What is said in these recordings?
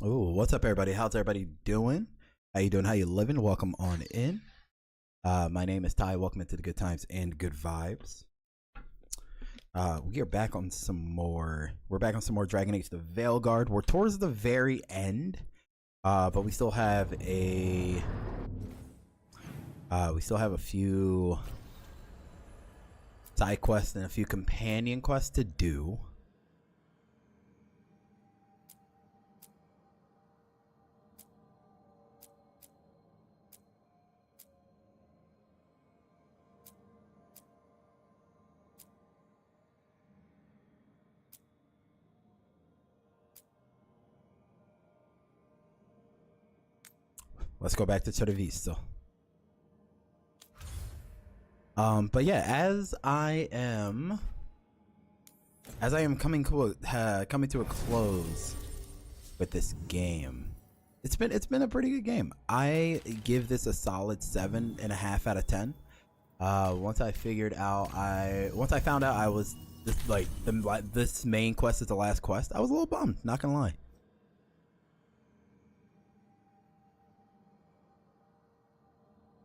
Oh, what's up, everybody? How's everybody doing? How you doing? How you living? Welcome on in. My name is Ty. Welcome into the Good Times and Good Vibes. We are back on some more. We're back on some more Dragon Age The Veilguard. We're towards the very end, but we still have a. We still have a few side quests and a few companion quests to do. Let's go back to Vista. But yeah, as I am coming to a close with this game, it's been a pretty good game. I give this a solid 7.5 out of 10. Once I found out I was this main quest is the last quest, I was a little bummed, not gonna lie.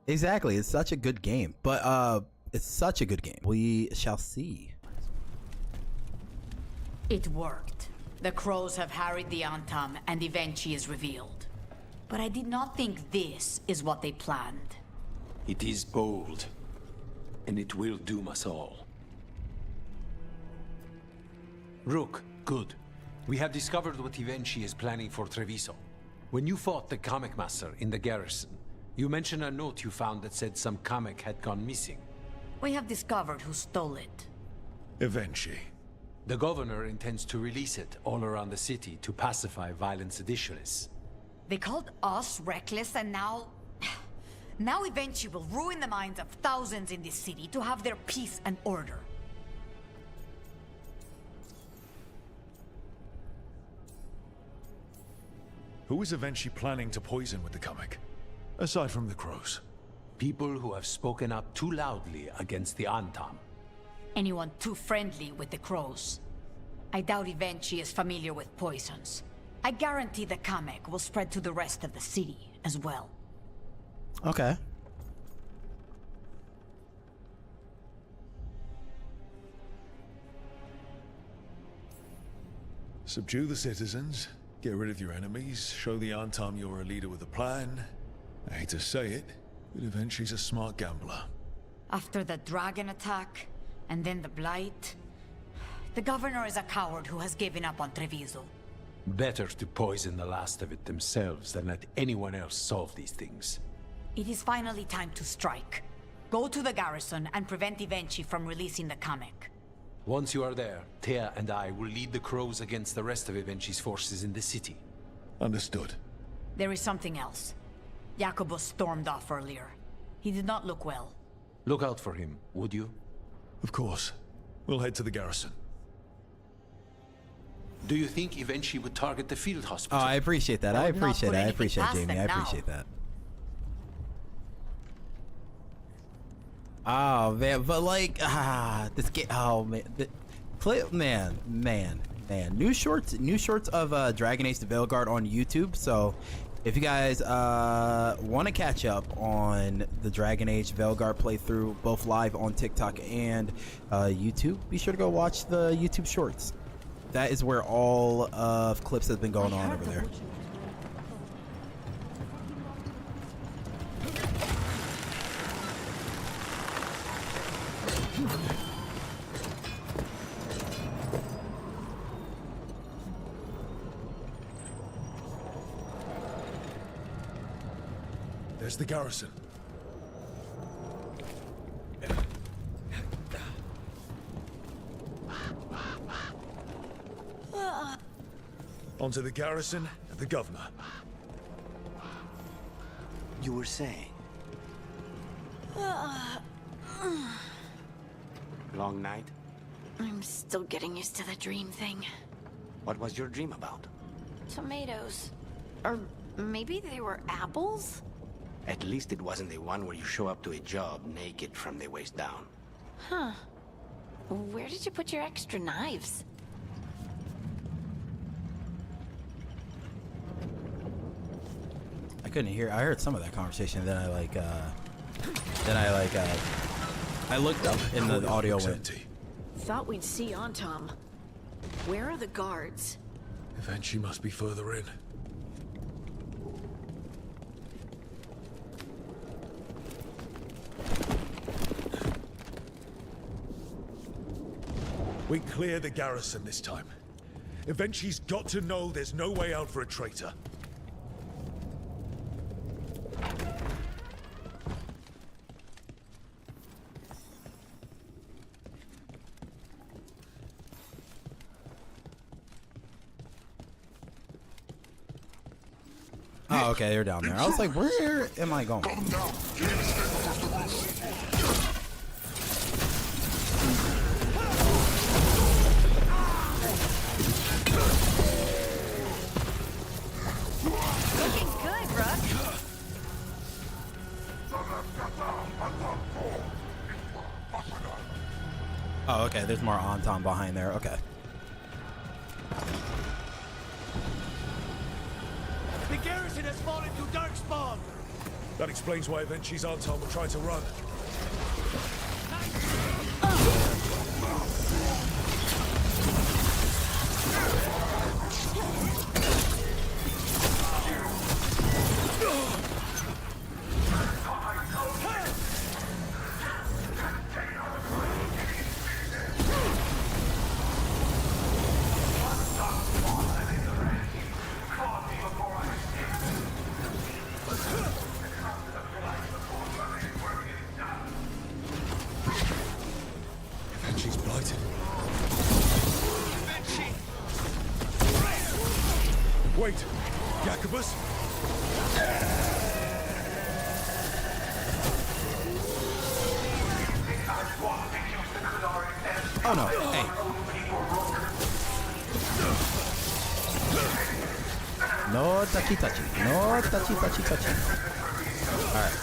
Exactly, it's such a good game, but it's such a good game. We shall see. It worked. The crows have harried the Antam and Evenchi is revealed. But I did not think this is what they planned. It is bold, and it will doom us all. Rook, good. We have discovered what Evenchi is planning for Treviso. When you fought the Kamek Master in the garrison, you mentioned a note you found that said some Kamek had gone missing. We have discovered who stole it. Evenchi. The governor intends to release it all around the city to pacify violent seditionists. They called us reckless and now... Now Evenchi will ruin the minds of thousands in this city to have their peace and order. Who is Evenchi planning to poison with the Kamek? Aside from the crows. People who have spoken up too loudly against the Antam. Anyone too friendly with the crows. I doubt Evenchi is familiar with poisons. I guarantee the Kamek will spread to the rest of the city as well. Okay. Subdue the citizens, get rid of your enemies, show the Antam you're a leader with a plan. I hate to say it, but Evenchi's a smart gambler. After the dragon attack, and then the blight, the governor is a coward who has given up on Treviso. Better to poison the last of it themselves than let anyone else solve these things. It is finally time to strike. Go to the garrison and prevent Evenchi from releasing the Kamek. Once you are there, Thea and I will lead the crows against the rest of Evenchi's forces in the city. Understood. There is something else. Jacobus stormed off earlier. He did not look well. Look out for him, would you? Of course. We'll head to the garrison. Do you think Evenchi would target the field hospital? Oh, I appreciate that. I appreciate it. I appreciate it, Jamie. I appreciate that. Oh man, but like, this game. Oh man, man. New shorts of Dragon Age The Veilguard on YouTube. So, if you guys want to catch up on the Dragon Age Veilguard playthrough, both live on TikTok and YouTube, be sure to go watch the YouTube shorts. That is where all of clips have been going on over there. There's the garrison. Onto the garrison and the governor. You were saying? Long night? I'm still getting used to the dream thing. What was your dream about? Tomatoes. Or maybe they were apples? At least it wasn't the one where you show up to a job naked from the waist down. Huh. Where did you put your extra knives? couldn't hear. I heard some of that conversation. Then I looked up and the audio went. Empty. Thought we'd see Antom. Where are the guards? Eventually must be further in. We clear the garrison this time. Eventually's got to know there's no way out for a traitor. Oh, okay, they're down there. I was like, where am I going? Looking good, Rook. Oh, okay, there's more Anton behind there. Okay. The garrison has fallen to darkspawn. That explains why Eventually's Anton will try to run. Eventually's blighted. Wait, Jacobus? Oh no! Hey. No touchy touchy. No touchy touchy touchy. All right.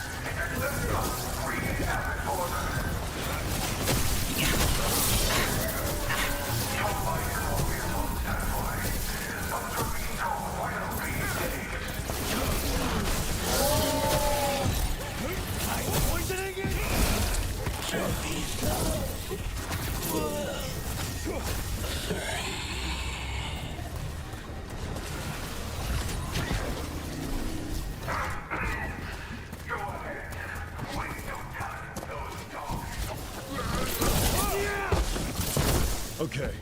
Okay,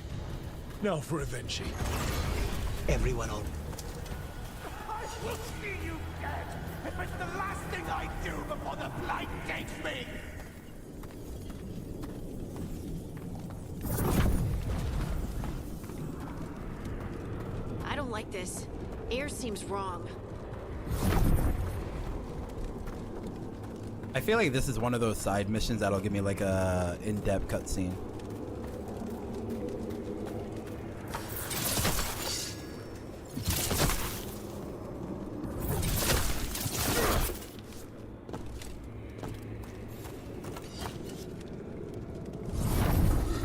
now for Eventually. Everyone on. I will see you dead if it's the last thing I do before the blight takes me! I don't like this. Air seems wrong. I feel like this is one of those side missions that'll give me like a in-depth cutscene.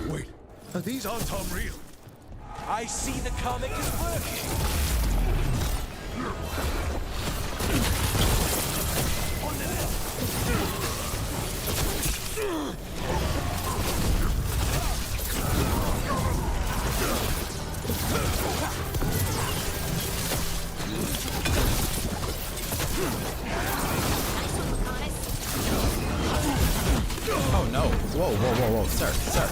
Wait, are these Anton real? I see the comic is working! Oh no! Whoa, whoa, whoa, whoa, sir, sir.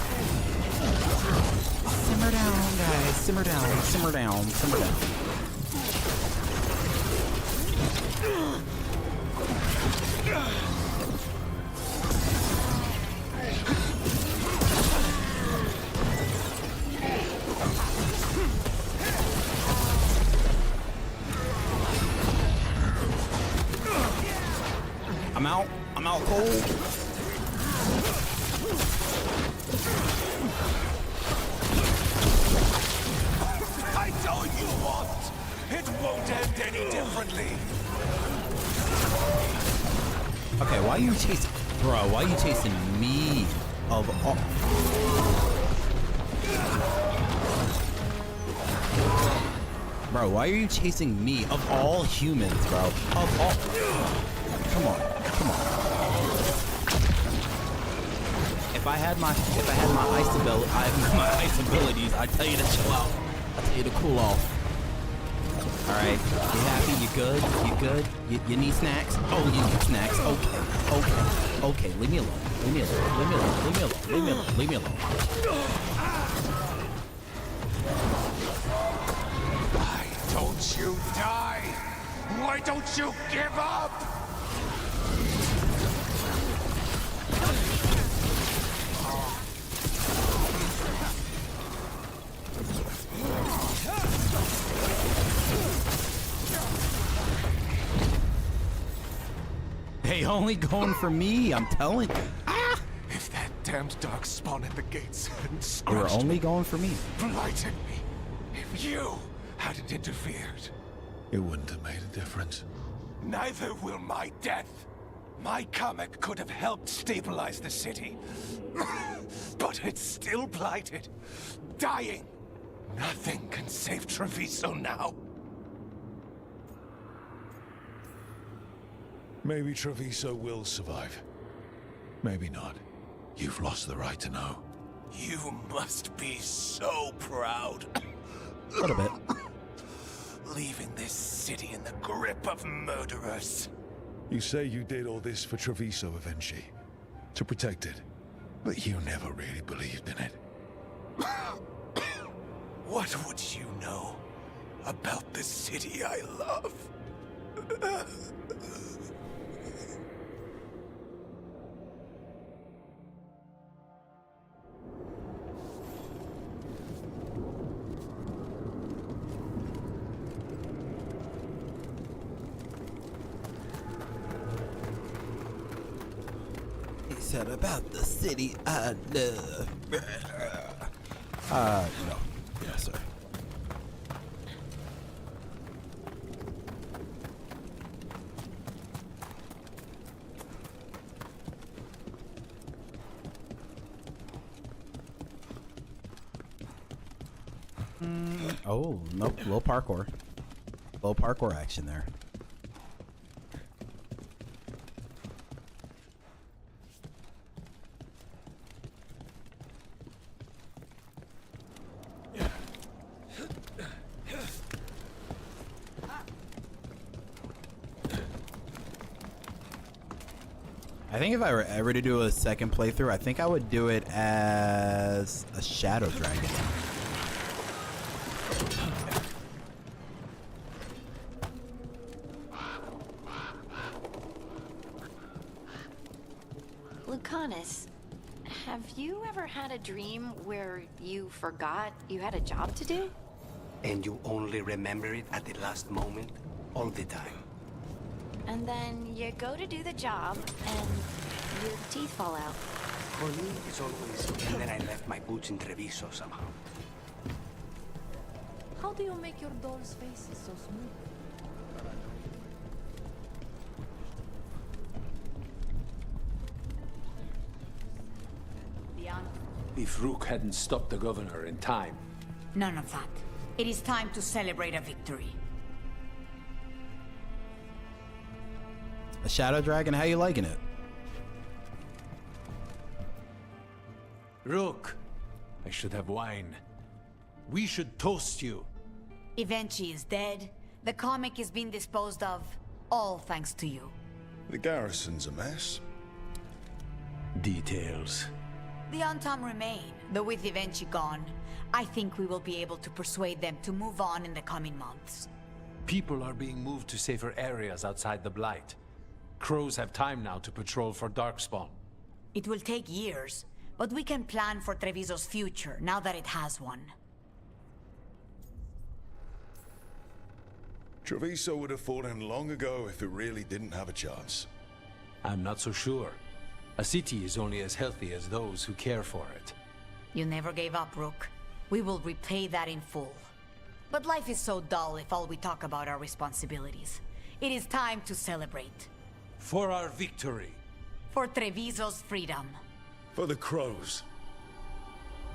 Simmer down, guys. Simmer down, simmer down, simmer down. I'm out cold. I told you once! It won't end any differently! Okay, why are you chasing, bro? Why are you chasing me? Of all. Bro, why are you chasing me? Of all humans, bro. Of all... Come on. Come on. If I had my ice abilities, I'd tell you to chill out. I'd tell you to cool off. Alright. You happy? You good? You good? You need snacks? Oh, you need snacks. Okay. Okay. Okay. Leave me alone. Leave me alone. Leave me alone. Leave me alone. Leave me alone. Leave me alone. Why don't you die? Why don't you give up? They only going for me, I'm telling you. Ah! If that damned darkspawn at the gates hadn't They were scratched only me, going for me. blighted me, if you hadn't interfered, It wouldn't have made a difference. neither will my death. My comic could have helped stabilize the city. But it's still blighted, dying. Nothing can save Treviso now. Maybe Treviso will survive. Maybe not. You've lost the right to know. You must be so proud. A little bit. Leaving this city in the grip of murderers. You say you did all this for Treviso, Avenchi. To protect it. But you never really believed in it. What would you know about the city I love? He said about the city I love. No. Yes, sir. Oh, nope. Low parkour. Low parkour action there. I think if I were ever to do a second playthrough, I think I would do it as a shadow dragon. Lucanus, have you ever had a dream where you forgot you had a job to do? And you only remember it at the last moment? All the time. And then you go to do the job, and your teeth fall out. For me, it's always, and then I left my boots in Treviso somehow. How do you make your doll's faces so smooth? If Rook hadn't stopped the governor in time. None of that. It is time to celebrate a victory. A shadow dragon? How you liking it? Rook, I should have wine. We should toast you. Evenchi is dead. The comic is being disposed of. All thanks to you. The garrison's a mess. Details. The Untom remain, though with Evenchi gone, I think we will be able to persuade them to move on in the coming months. People are being moved to safer areas outside the Blight. Crows have time now to patrol for darkspawn. It will take years, but we can plan for Treviso's future now that it has one. Treviso would have fallen long ago if it really didn't have a chance. I'm not so sure. A city is only as healthy as those who care for it. You never gave up, Rook. We will repay that in full. But life is so dull if all we talk about are responsibilities. It is time to celebrate. For our victory. For Treviso's freedom. For the crows.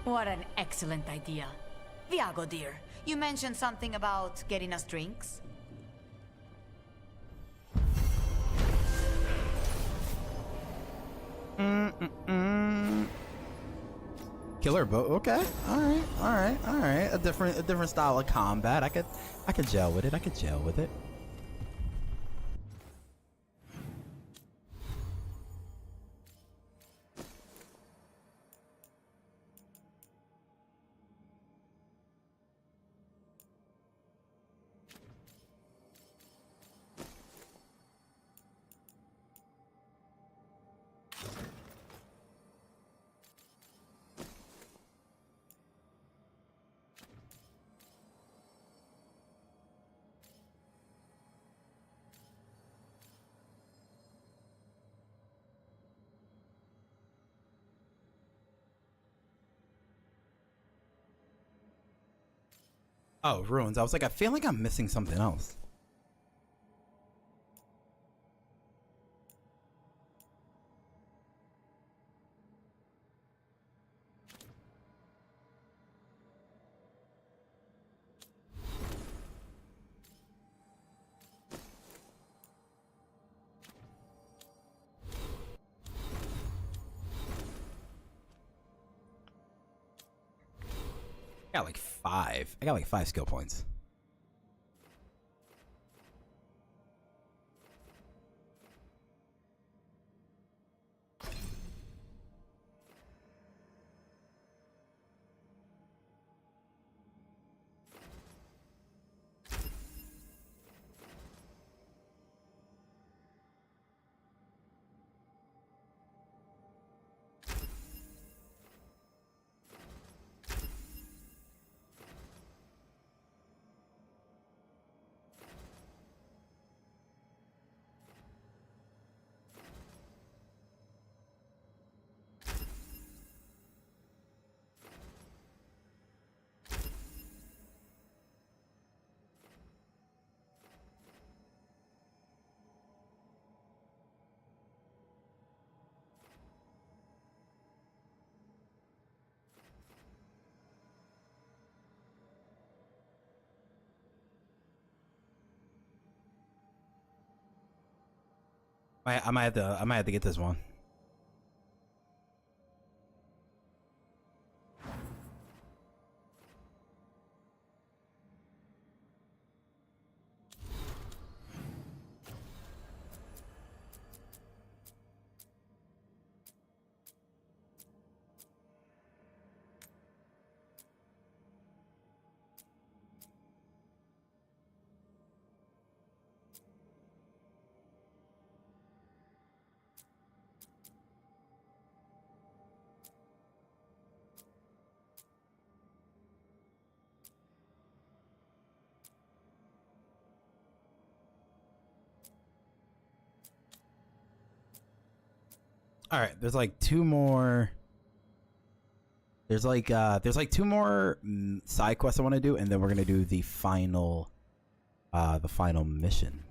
What an excellent idea. Viago, dear, you mentioned something about getting us drinks? Killer bow. Okay. All right. All right. All right. A different style of combat. I could gel with it. I could gel with it. Oh, ruins. I was like, I feel like I'm missing something else. I got like 5 skill points. I might have to get this one. All right, there's like 2 more. There's like 2 more side quests I want to do, and then we're gonna do the final mission.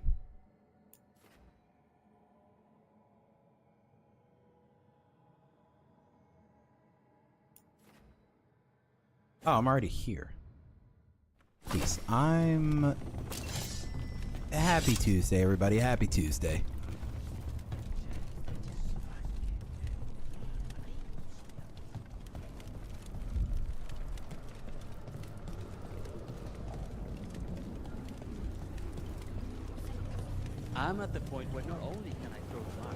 Oh, I'm already here. Peace. I'm happy Tuesday, everybody. Happy Tuesday. I'm at the point where not only can I throw the mark,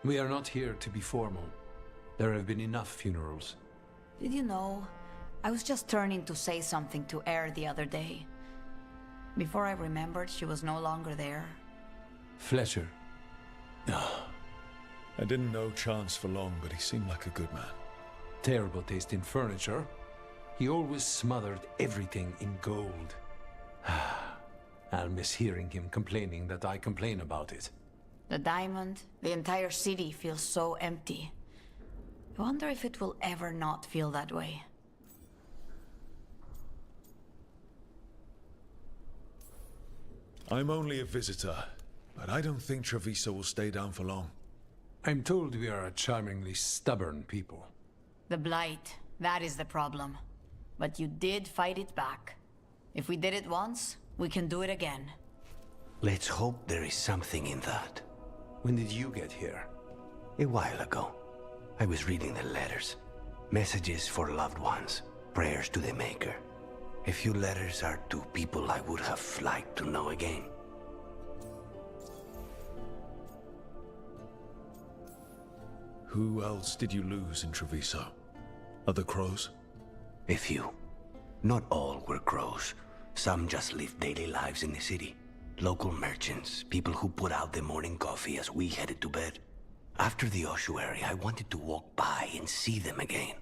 We are not here to be formal. There have been enough funerals. Did you know? I was just turning to say something to Air the other day. Before I remembered, she was no longer there. Fletcher. I didn't know Chance for long, but he seemed like a good man. Terrible taste in furniture. He always smothered everything in gold. I'll miss hearing him complaining that I complain about it. The diamond, the entire city feels so empty. I wonder if it will ever not feel that way. I'm only a visitor, but I don't think Treviso will stay down for long. I'm told we are a charmingly stubborn people. The Blight, that is the problem. But you did fight it back. If we did it once, we can do it again. Let's hope there is something in that. When did you get here? A while ago, I was reading the letters. Messages for loved ones, prayers to the Maker. A few letters are to people I would have liked to know again. Who else did you lose in Treviso? Other crows? A few. Not all were crows. Some just lived daily lives in the city. Local merchants, people who put out the morning coffee as we headed to bed. After the ossuary, I wanted to walk by and see them again.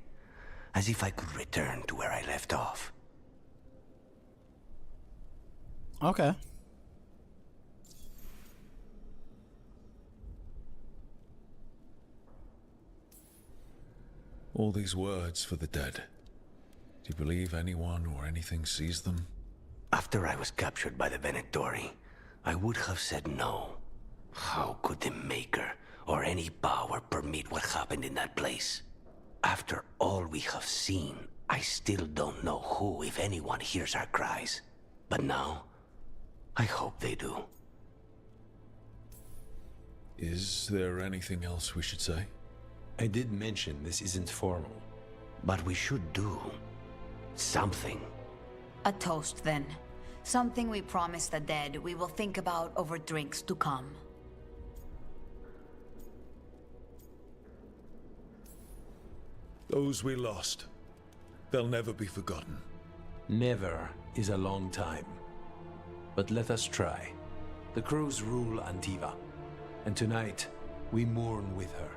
As if I could return to where I left off. Okay. All these words for the dead. Do you believe anyone or anything sees them? After I was captured by the Venatori, I would have said no. How could the Maker or any power permit what happened in that place? After all we have seen, I still don't know who, if anyone, hears our cries. But now, I hope they do. Is there anything else we should say? I did mention this isn't formal. But we should do something. A toast, then. Something we promise the dead we will think about over drinks to come. Those we lost. They'll never be forgotten. Never is a long time. But let us try. The crows rule Antiva, and tonight we mourn with her.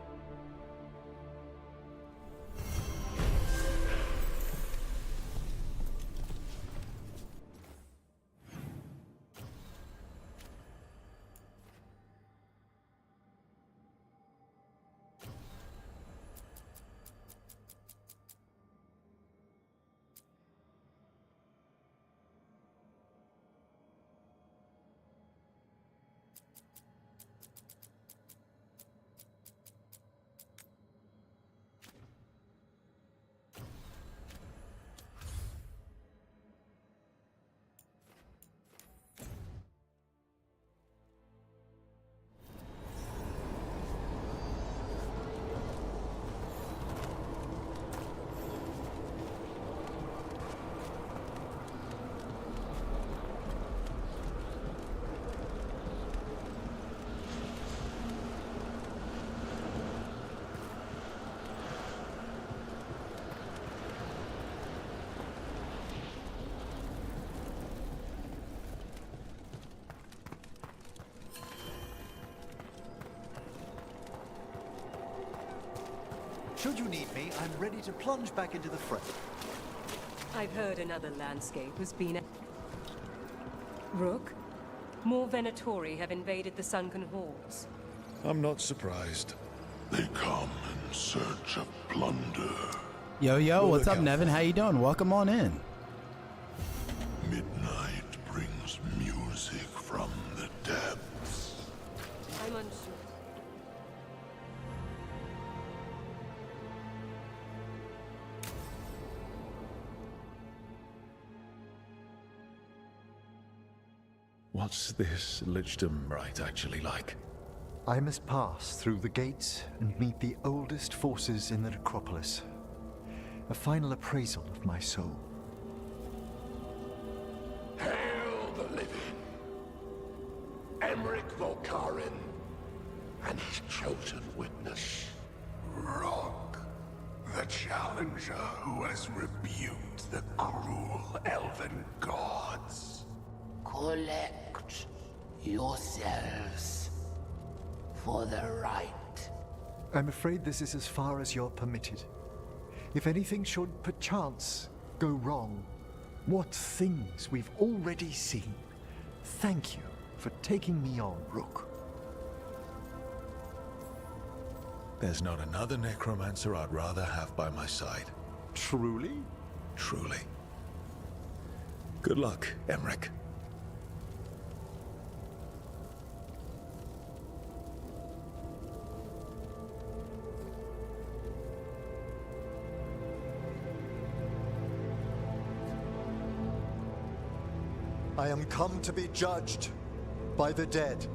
Should you need me, I'm ready to plunge back into the fray. I've heard another landscape has been... Rook? More Venatori have invaded the sunken halls. I'm not surprised. They come in search of plunder. Yo, what's up, Nevin? How you doing? Welcome on in. Midnight brings music from the depths. I'm unsure. What's this Lichdom rite actually like? I must pass through the gates and meet the oldest forces in the necropolis. A final appraisal of my soul. Hail the living! Emmerich Volkarin and his chosen witness, Rock, the challenger who has rebuked the cruel elven gods. Collect yourselves for the right. I'm afraid this is as far as you're permitted. If anything should perchance go wrong, what things we've already seen. Thank you for taking me on, Rook. There's not another necromancer I'd rather have by my side. Truly? Truly. Good luck, Emmerich. I am come to be judged by the dead.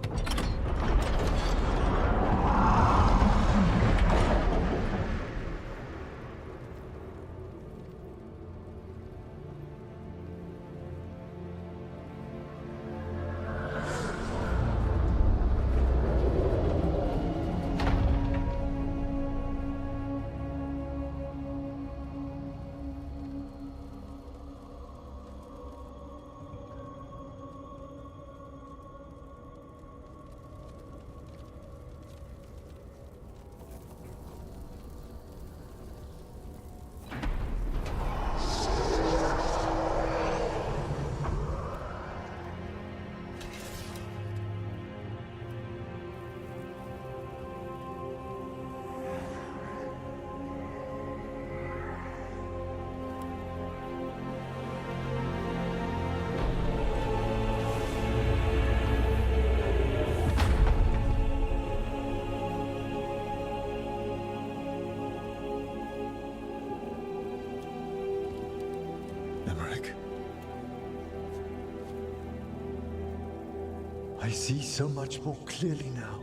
I see so much more clearly now.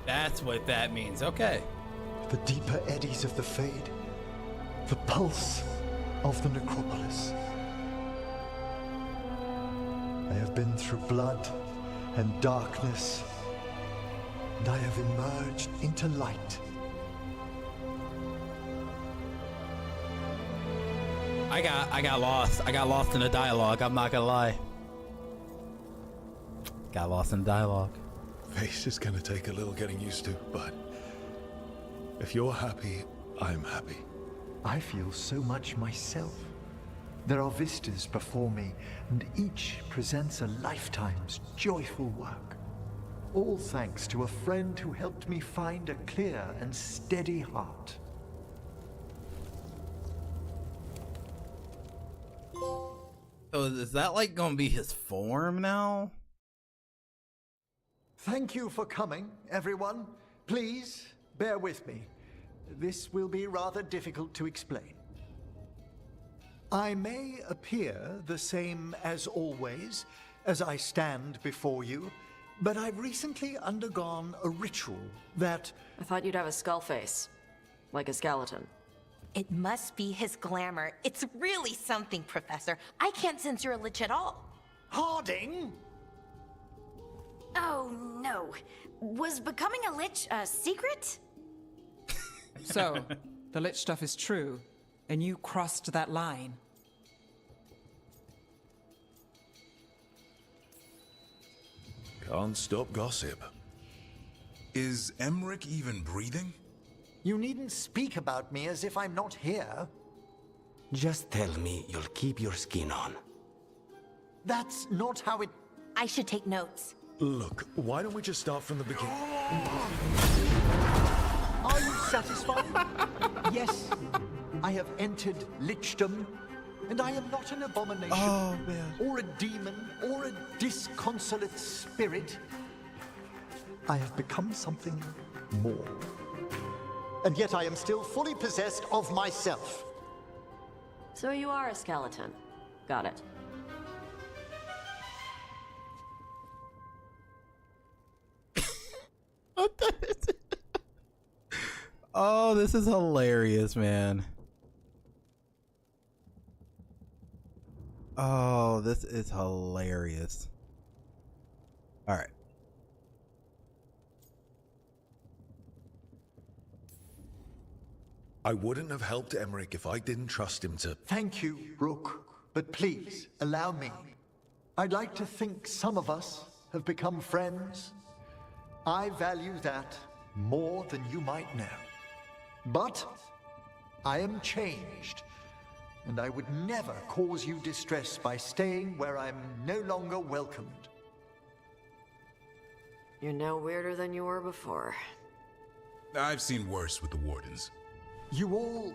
That's what that means. Okay. The deeper eddies of the Fade. The pulse of the necropolis. I have been through blood and darkness, and I have emerged into light. I got lost. I got lost in the dialogue. I'm not gonna lie. Got lost in the dialogue. Face is gonna take a little getting used to, but if you're happy, I'm happy. I feel so much myself. There are vistas before me, and each presents a lifetime's joyful work. All thanks to a friend who helped me find a clear and steady heart. So is that like gonna be his form now? Thank you for coming, everyone. Please, bear with me. This will be rather difficult to explain. I may appear the same as always, as I stand before you, but I've recently undergone a ritual that... I thought you'd have a skull face, like a skeleton. It must be his glamour. It's really something, Professor. I can't sense your lich at all. Harding? Oh, no. Was becoming a lich a secret? So, the lich stuff is true, and you crossed that line. Can't stop gossip. Is Emmerich even breathing? You needn't speak about me as if I'm not here. Just tell me you'll keep your skin on. That's not how it... I should take notes. Look, why don't we just start from the beginning? Are you satisfied? Yes, I have entered lichdom, and I am not an abomination, or a demon, or a disconsolate spirit. I have become something more. And yet I am still fully possessed of myself. So you are a skeleton. Got it. Oh, this is hilarious, man. Oh, this is hilarious. All right. I wouldn't have helped Emmerich if I didn't trust him to... Thank you, Rook. But please, allow me. I'd like to think some of us have become friends. I value that more than you might know. But I am changed, and I would never cause you distress by staying where I'm no longer welcomed. You're no weirder than you were before. I've seen worse with the Wardens. You all...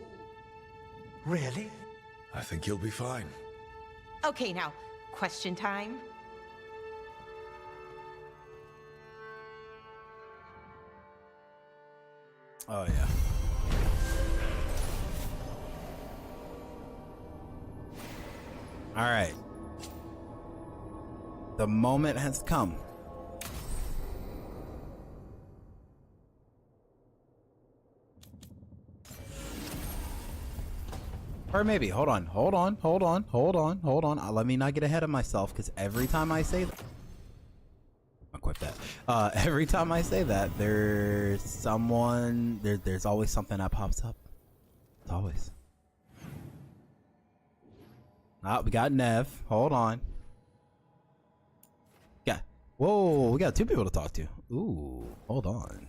Really? I think you'll be fine. Okay, now, question time. Oh, yeah. All right. The moment has come. Or maybe, hold on. Let me not get ahead of myself, because every time I say that, I'll quit that. Every time I say that, there's someone, there's always something that pops up. It's always. Ah, we got Nev. Hold on. Yeah. Whoa, we got two people to talk to. Ooh, hold on.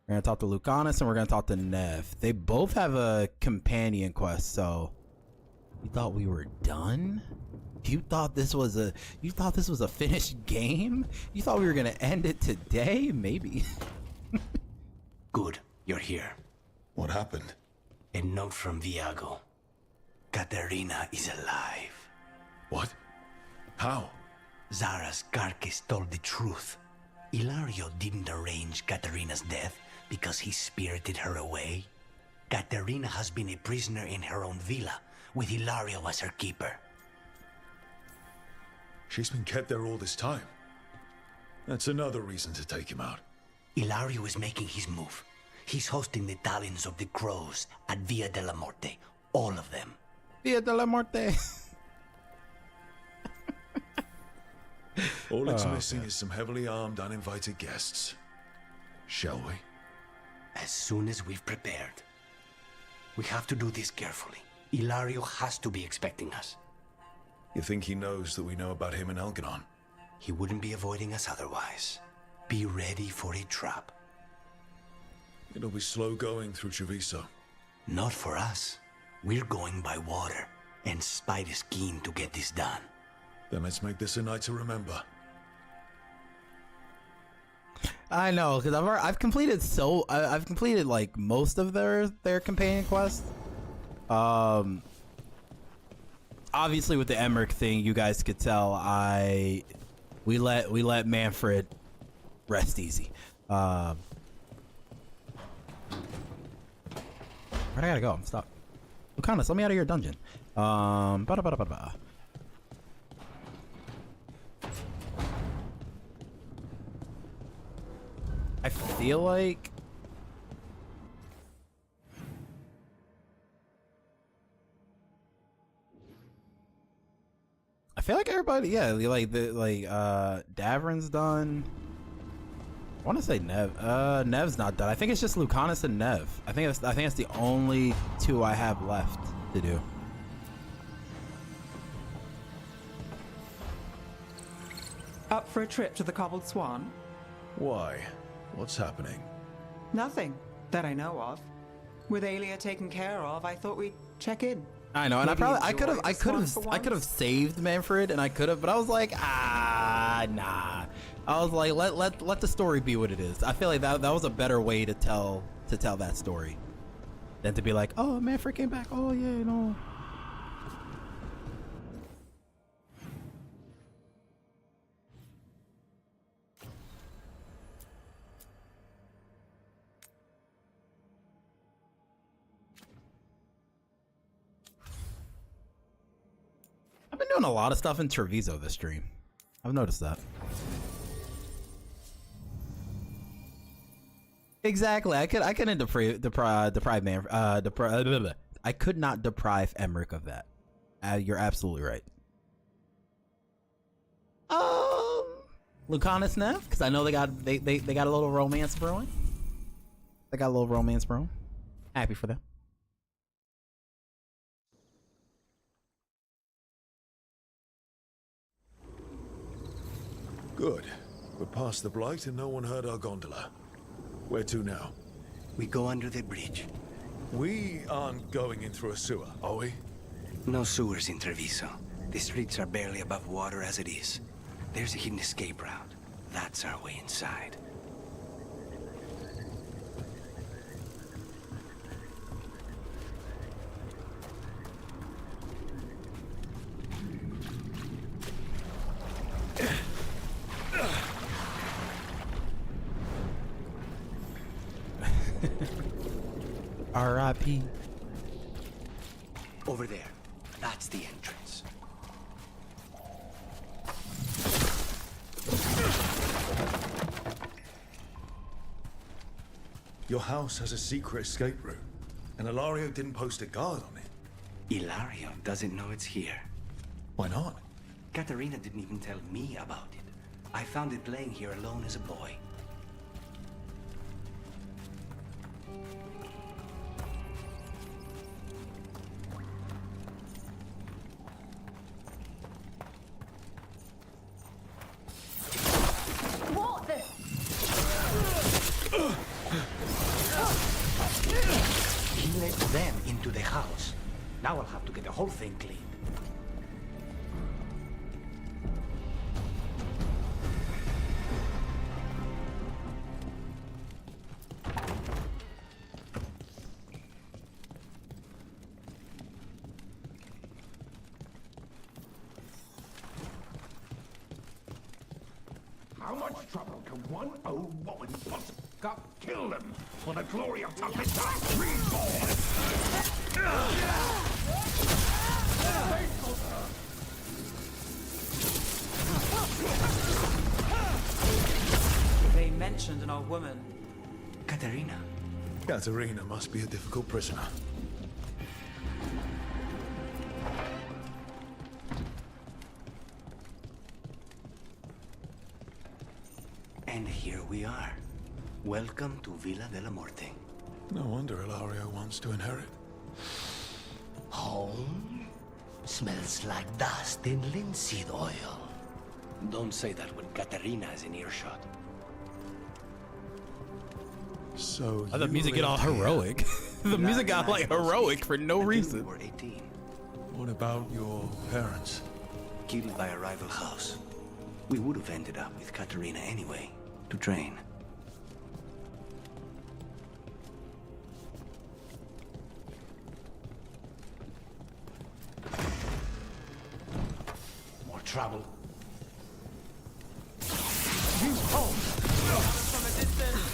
We're gonna talk to Lucanus and we're gonna talk to Nev. They both have a companion quest, so you thought we were done? You thought this was a finished game? You thought we were gonna end it today? Maybe. Good, you're here. What happened? A note from Viago. Katerina is alive. What? How? Zara's carcass told the truth. Ilario didn't arrange Katerina's death because he spirited her away. Katerina has been a prisoner in her own villa, with Ilario as her keeper. She's been kept there all this time. That's another reason to take him out. Ilario is making his move. He's hosting the talons of the crows at Via de la Morte. All of them. Via de la Morte. All it's missing is some heavily armed, uninvited guests. Shall we? As soon as we've prepared. We have to do this carefully. Ilario has to be expecting us. You think he knows that we know about him and Elganon? He wouldn't be avoiding us otherwise. Be ready for a trap. It'll be slow going through Treviso. Not for us. We're going by water, and Spite is keen to get this done. Then let's make this a night to remember. I know, because I've completed I've completed like most of their companion quests. Obviously with the Emmerich thing, you guys could tell we let Manfred rest easy. Where'd I gotta go? I'm stuck. Lucanus, let me out of your dungeon. I feel like everybody, yeah, Davrin's done. I want to say Nev's not done. I think it's just Lucanus and Nev. I think that's the only two I have left to do. Up for a trip to the Cobbled Swan? Why? What's happening? Nothing that I know of. With Aelia taken care of, I thought we'd check in. I know, and Maybe I could have saved Manfred, and I could have, but I was like, nah. I was like, let the story be what it is. I feel like that was a better way to tell that story than to be like, oh, Manfred came back. Oh yeah, no. I've been doing a lot of stuff in Treviso this stream. I've noticed that. Exactly. I couldn't deprive man. I could not deprive Emmerich of that. You're absolutely right. Lucanus Nev, because I know they got a little romance brewing. They got a little romance brewing. Happy for them. Good. We're past the Blight and no one heard our gondola. Where to now? We go under the bridge. We aren't going in through a sewer, are we? No sewers in Treviso. The streets are barely above water as it is. There's a hidden escape route. That's our way inside. R.I.P. Over there. That's the entrance. Your house has a secret escape route, and Ilario didn't post a guard on it. Ilario doesn't know it's here. Why not? Katerina didn't even tell me about it. I found it playing here alone as a boy. What the? He let them into the house. Now I'll have to get the whole thing cleaned. How much trouble can one old woman possibly got? Kill them for the glory of Tactician reborn! They mentioned an old woman. Katerina. Katerina must be a difficult prisoner. And here we are. Welcome to Villa de la Muerte. No wonder Ilario wants to inherit. Home? Smells like dust and linseed oil. Don't say that when Katerina is in earshot. So the music get all heroic. The music got like heroic for no reason. We were 18. What about your parents? Killed by a rival house. We would have ended up with Katerina anyway, to train. More trouble. Use home. From a distance.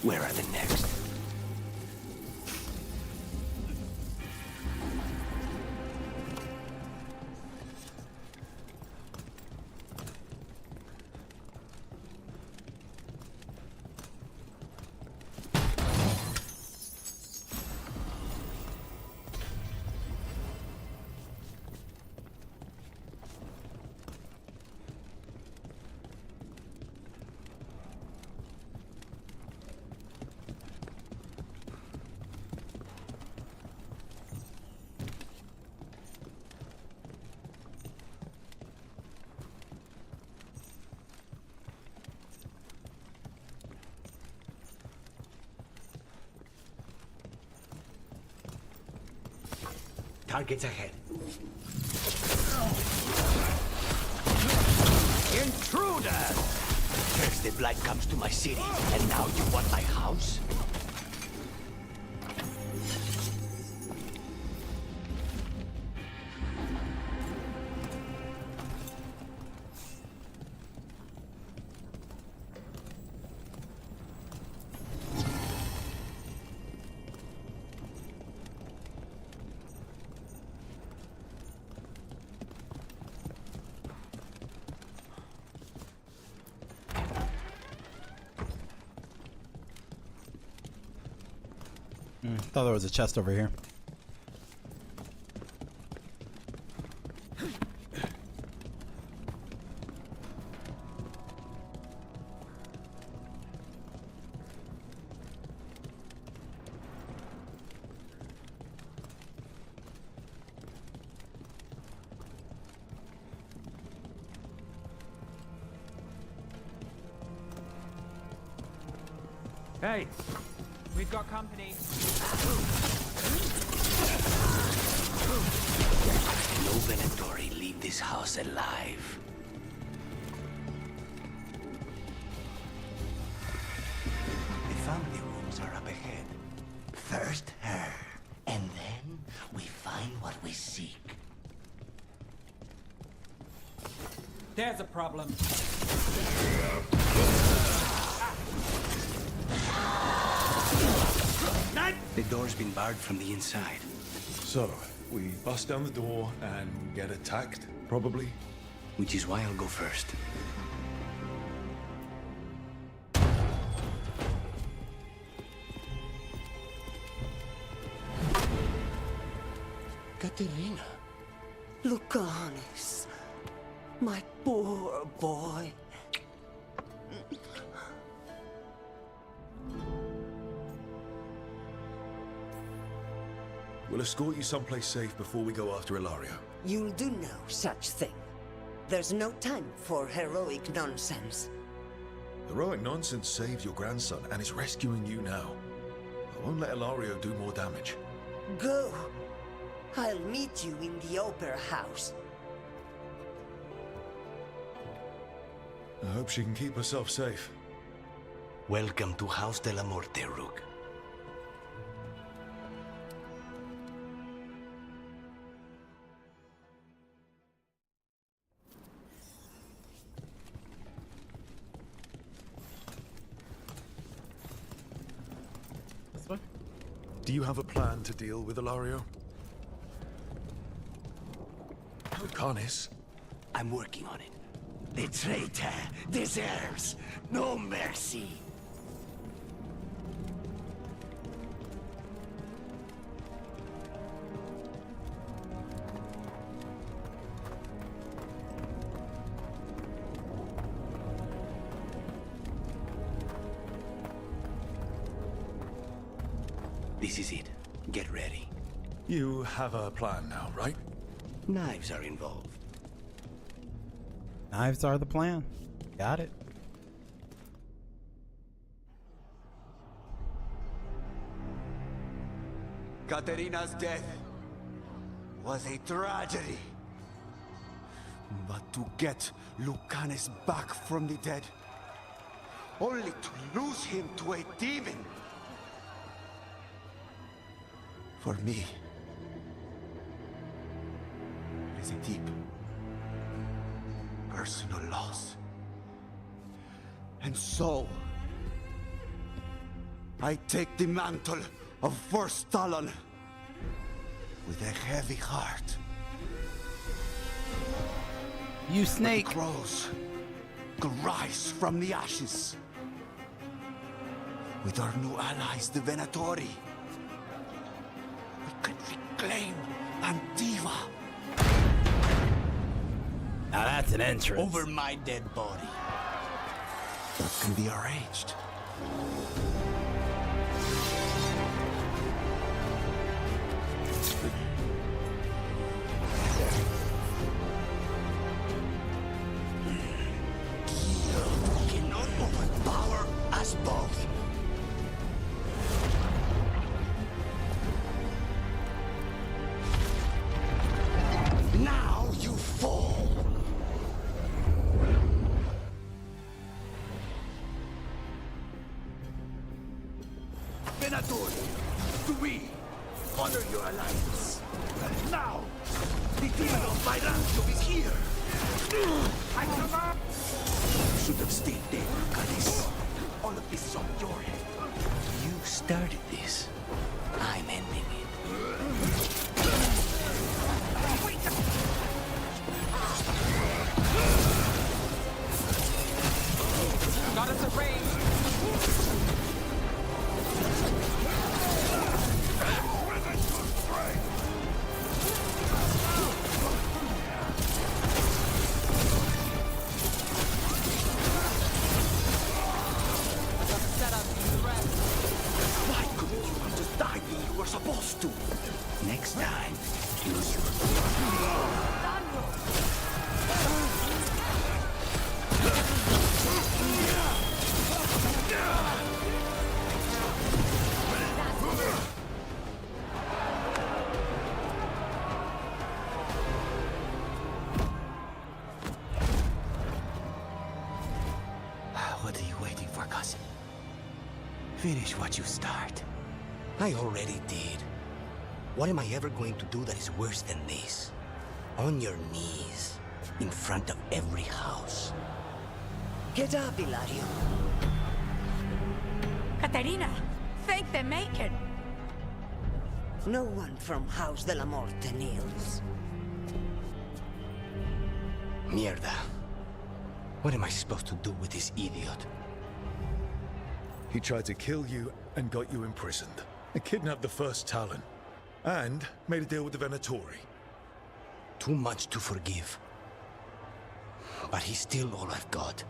Where are the next? Targets ahead. Intruder! First the blood comes to my city, and now you want my house? Thought there was a chest over here. Hey, we've got company. No Venatori leave this house alive. The family rooms are up ahead. First her, and then we find what we seek. There's a problem. The door's been barred from the inside. So, We bust down the door and get attacked, probably. Which is why I'll go first. Katerina. Lucanis. My poor boy. We'll escort you someplace safe before we go after Ilario. You'll do no such thing. There's no time for heroic nonsense. Heroic nonsense saved your grandson and is rescuing you now. I won't let Ilario do more damage. Go. I'll meet you in the opera house. I hope she can keep herself safe. Welcome to House de la Muerte, Rook. Do you have a plan to deal with Ilario? Lucanis? I'm working on it. The traitor deserves no mercy. This is it. Get ready. You have a plan now, right? Knives are involved. Knives are the plan. Got it. Katerina's death was a tragedy. But to get Lucanis back from the dead, only to lose him to a demon. For me, it is a deep, personal loss. And so, I take the mantle of First Talon with a heavy heart. You snake! The crows could rise from the ashes. With our new allies, the Venatori, we could reclaim Antiva. Now that's an entrance. Over my dead body. That can be arranged. Cannot overpower us both. Now you fall. Venator, do we honor your alliance? Now, the demon of Byrancio is here. I command. You should have stayed there, Lucanis. All of this is on your head. You started this. I'm ending it. Got us a range. Why couldn't you just die when you were supposed to? Next time, use your... What are you waiting for, cousin? Finish what you start. I already did. What am I ever going to do that is worse than this? On your knees, in front of every house. Get up, Ilario. Katerina, thank the Maker. No one from House de la Morte kneels. Mierda. What am I supposed to do with this idiot? He tried to kill you and got you imprisoned. And kidnapped the first Talon. And made a deal with the Venatori. Too much to forgive. But he's still all I've got.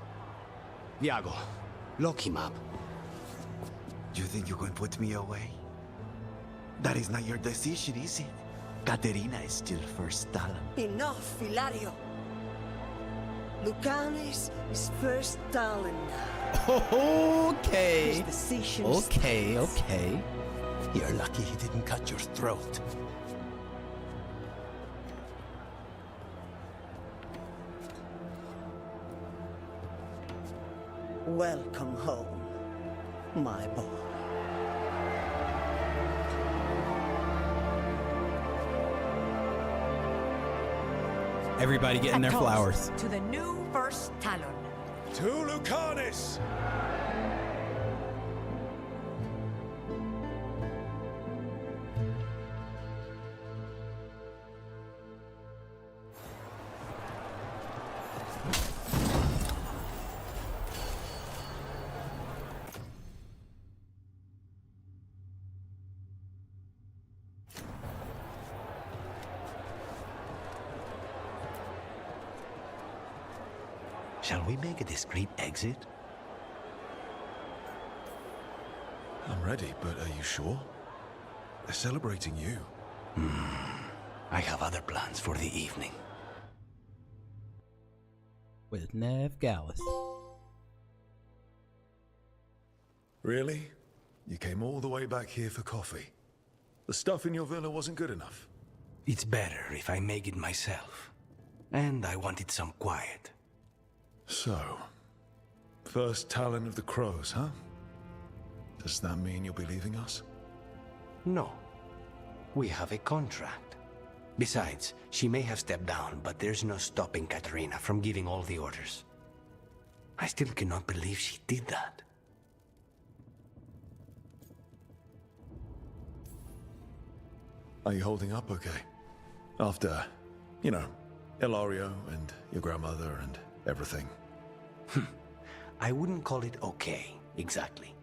Viago, lock him up. You think you can put me away? That is not your decision, is it? Caterina is still first Talon. Enough, Hilario. Lucanes is first Talon now. Okay. His decision Okay, stands. okay. You're lucky he didn't cut your throat. Welcome home, my boy. Everybody getting their A toast flowers. to the new first Talon. To Lucanis! Shall we make a discreet exit? I'm ready, but are you sure? They're celebrating you. I have other plans for the evening. With Nev Gallus. Really? You came all the way back here for coffee? The stuff in your villa wasn't good enough? It's better if I make it myself. And I wanted some quiet. So, first Talon of the Crows, huh? Does that mean you'll be leaving us? No. We have a contract. Besides, she may have stepped down, but there's no stopping Caterina from giving all the orders. I still cannot believe she did that. Are you holding up okay? After, you know, Ilario and your grandmother and everything. I wouldn't call it okay, exactly.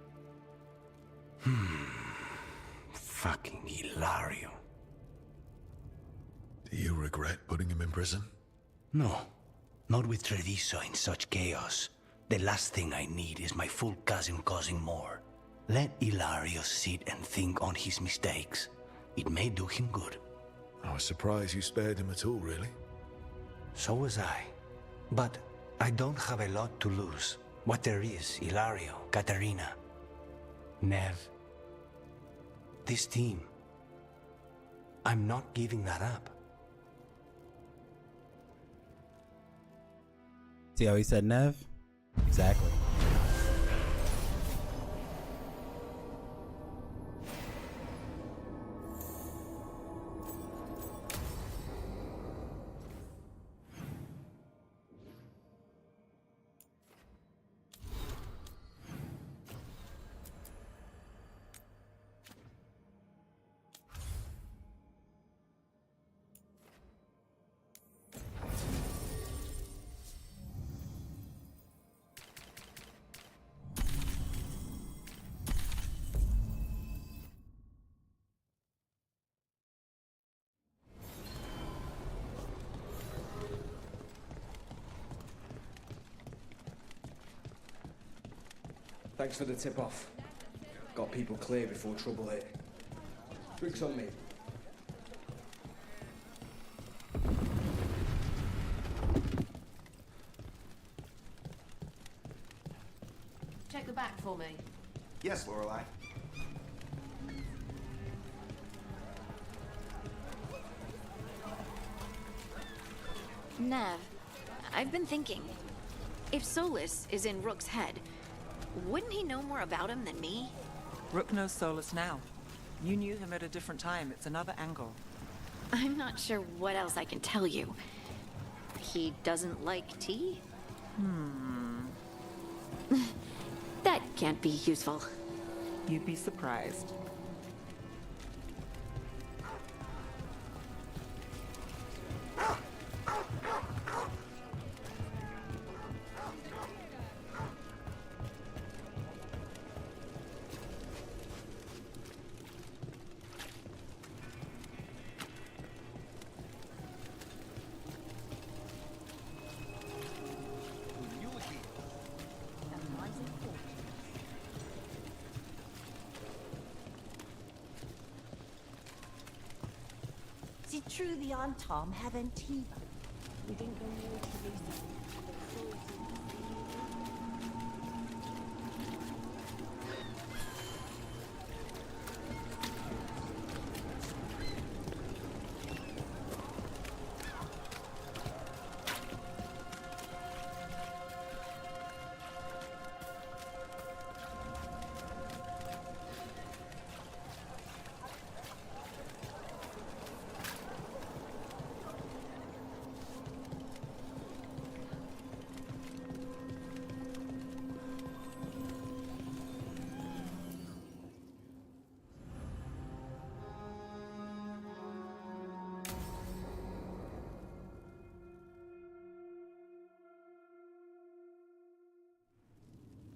Fucking Ilario. Do you regret putting him in prison? No, not with Treviso in such chaos. The last thing I need is my full cousin causing more. Let Ilario sit and think on his mistakes. It may do him good. I was surprised you spared him at all, really. So was I. But I don't have a lot to lose. What there is, Ilario, Caterina, Nev. This team. I'm not giving that up. See how he said Nev? Exactly. Thanks for the tip-off. Got people clear before trouble hit. Drinks on me. Check the back for me. Yes, Lorelei. Nev, I've been thinking. If Solus is in Rook's head, wouldn't he know more about him than me? Rook knows Solus now. You knew him at a different time. It's another angle. I'm not sure what else I can tell you. He doesn't like tea? That can't be useful. You'd be surprised. true the Antom have Antiva? We didn't go near Teresa.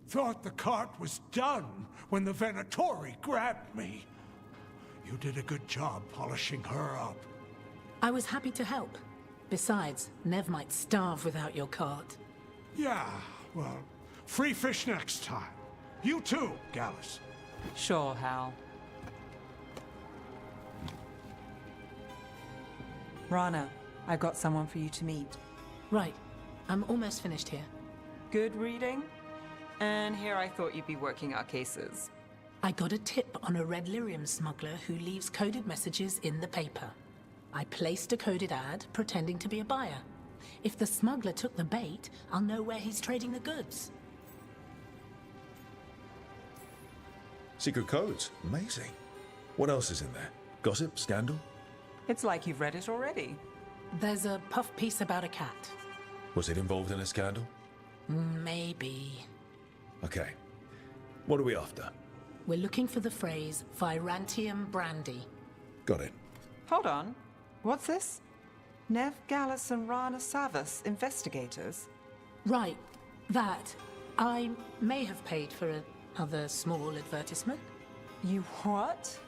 Thought the cart was done when the Venatori grabbed me. You did a good job polishing her up. I was happy to help. Besides, Nev might starve without your cart. Yeah, well, free fish next time. You too, Gallus. Sure, Hal. Rana, I've got someone for you to meet. Right. I'm almost finished here. Good reading? And here I thought you'd be working our cases. I got a tip on a red lyrium smuggler who leaves coded messages in the paper. I placed a coded ad pretending to be a buyer. If the smuggler took the bait, I'll know where he's trading the goods. Secret codes. Amazing. What else is in there? Gossip? Scandal? It's like you've read it already. There's a puff piece about a cat. Was it involved in a scandal? Maybe. Okay. What are we after? We're looking for the phrase Virantium brandy. Got it. Hold on. What's this? Nev Gallus and Rana Savas, investigators? Right. That. I may have paid for another small advertisement. You what?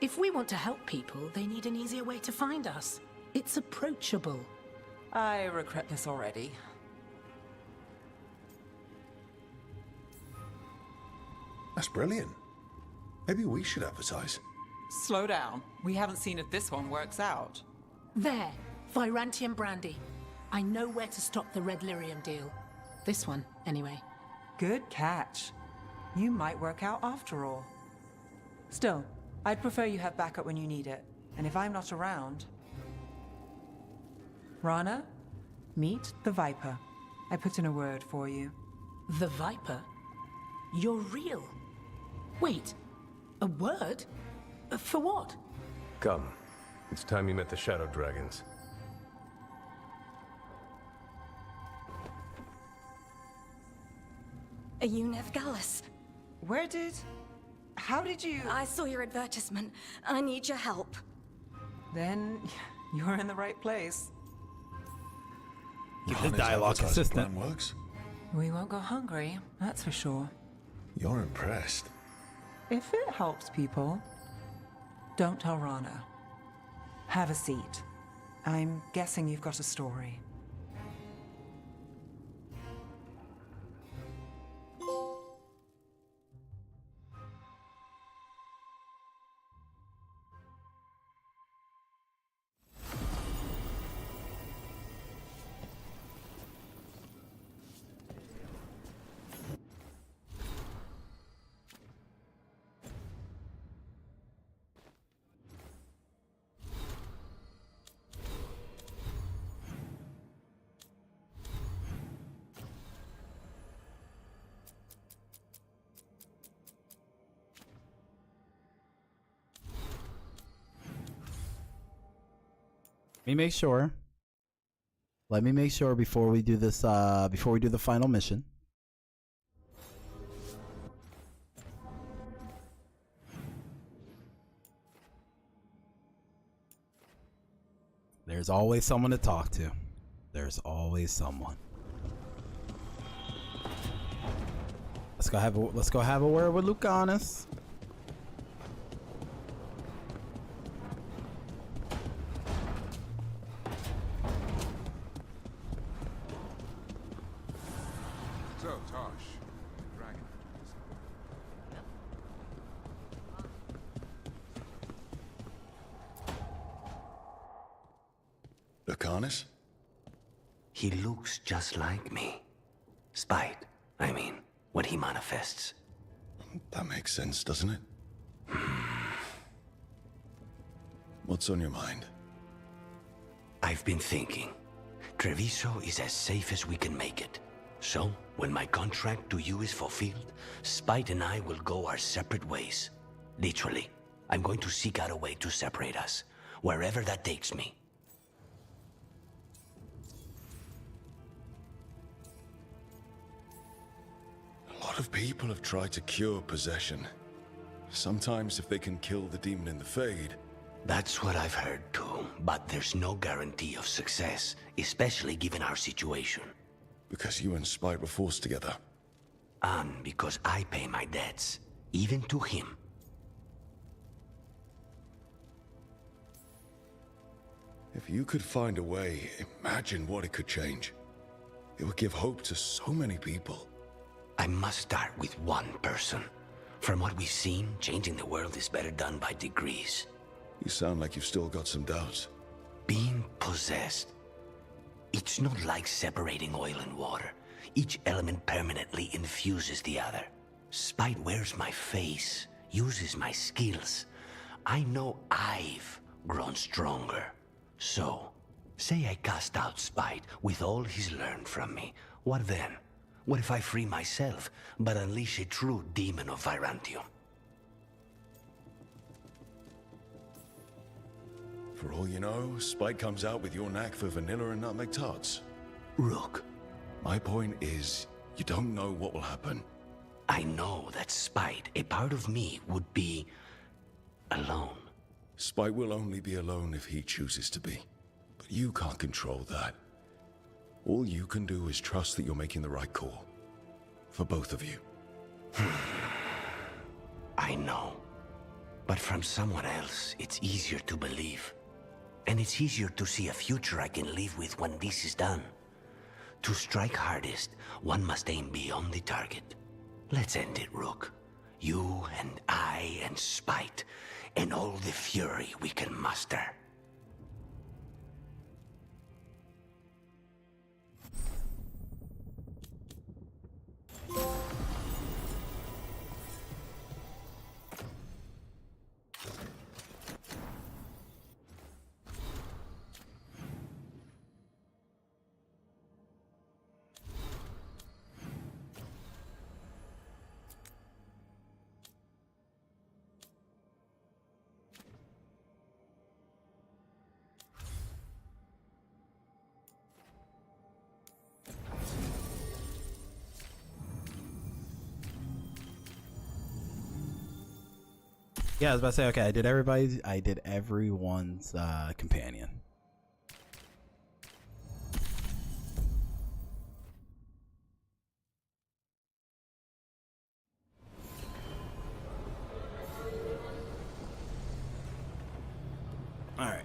If we want to help people, they need an easier way to find us. It's approachable. I regret this already. That's brilliant. Maybe we should advertise. Slow down. We haven't seen if this one works out. There. Virantium brandy. I know where to stop the red lyrium deal. This one, anyway. Good catch. You might work out after all. Still, I'd prefer you have backup when you need it. And if I'm not around... Rana, meet the Viper. I put in a word for you. The Viper? You're real? Wait, a word? For what? Come. It's time you met the Shadow Dragons. Are you Nev Gallus? How did you... I saw your advertisement. I need your help. Then you're in the right place. Keep the dialogue consistent. Works. We won't go hungry, that's for sure. You're impressed. If it helps people, don't tell Rana. Have a seat. I'm guessing you've got a story. Let me make sure before we do this, before we do the final mission. There's always someone to talk to. There's always someone. Let's go have a word with Lucanus. Arcanis? He looks just like me. Spite, I mean, when he manifests. That makes sense, doesn't it? What's on your mind? I've been thinking. Treviso is as safe as we can make it. So, when my contract to you is fulfilled, Spite and I will go our separate ways. Literally. I'm going to seek out a way to separate us, wherever that takes me. A lot of people have tried to cure possession. Sometimes if they can kill the demon in the Fade. That's what I've heard too, but there's no guarantee of success, especially given our situation. Because you and Spite were forced together. And because I pay my debts, even to him. If you could find a way, imagine what it could change. It would give hope to so many people. I must start with one person. From what we've seen, changing the world is better done by degrees. You sound like you've still got some doubts. Being possessed. It's not like separating oil and water. Each element permanently infuses the other. Spite wears my face, uses my skills. I know I've grown stronger. So, say I cast out Spite with all he's learned from me. What then? What if I free myself, but unleash a true demon of Virantium? For all you know, Spite comes out with your knack for vanilla and nutmeg tarts. Rook. My point is, you don't know what will happen. I know that Spite, a part of me, would be alone. Spite will only be alone if he chooses to be. But you can't control that. All you can do is trust that you're making the right call. For both of you. I know. But from someone else, it's easier to believe. And it's easier to see a future I can live with when this is done. To strike hardest, one must aim beyond the target. Let's end it, Rook. You and I and Spite, and all the fury we can muster. Yeah, I was about to say, okay, I did everyone's companion. All right.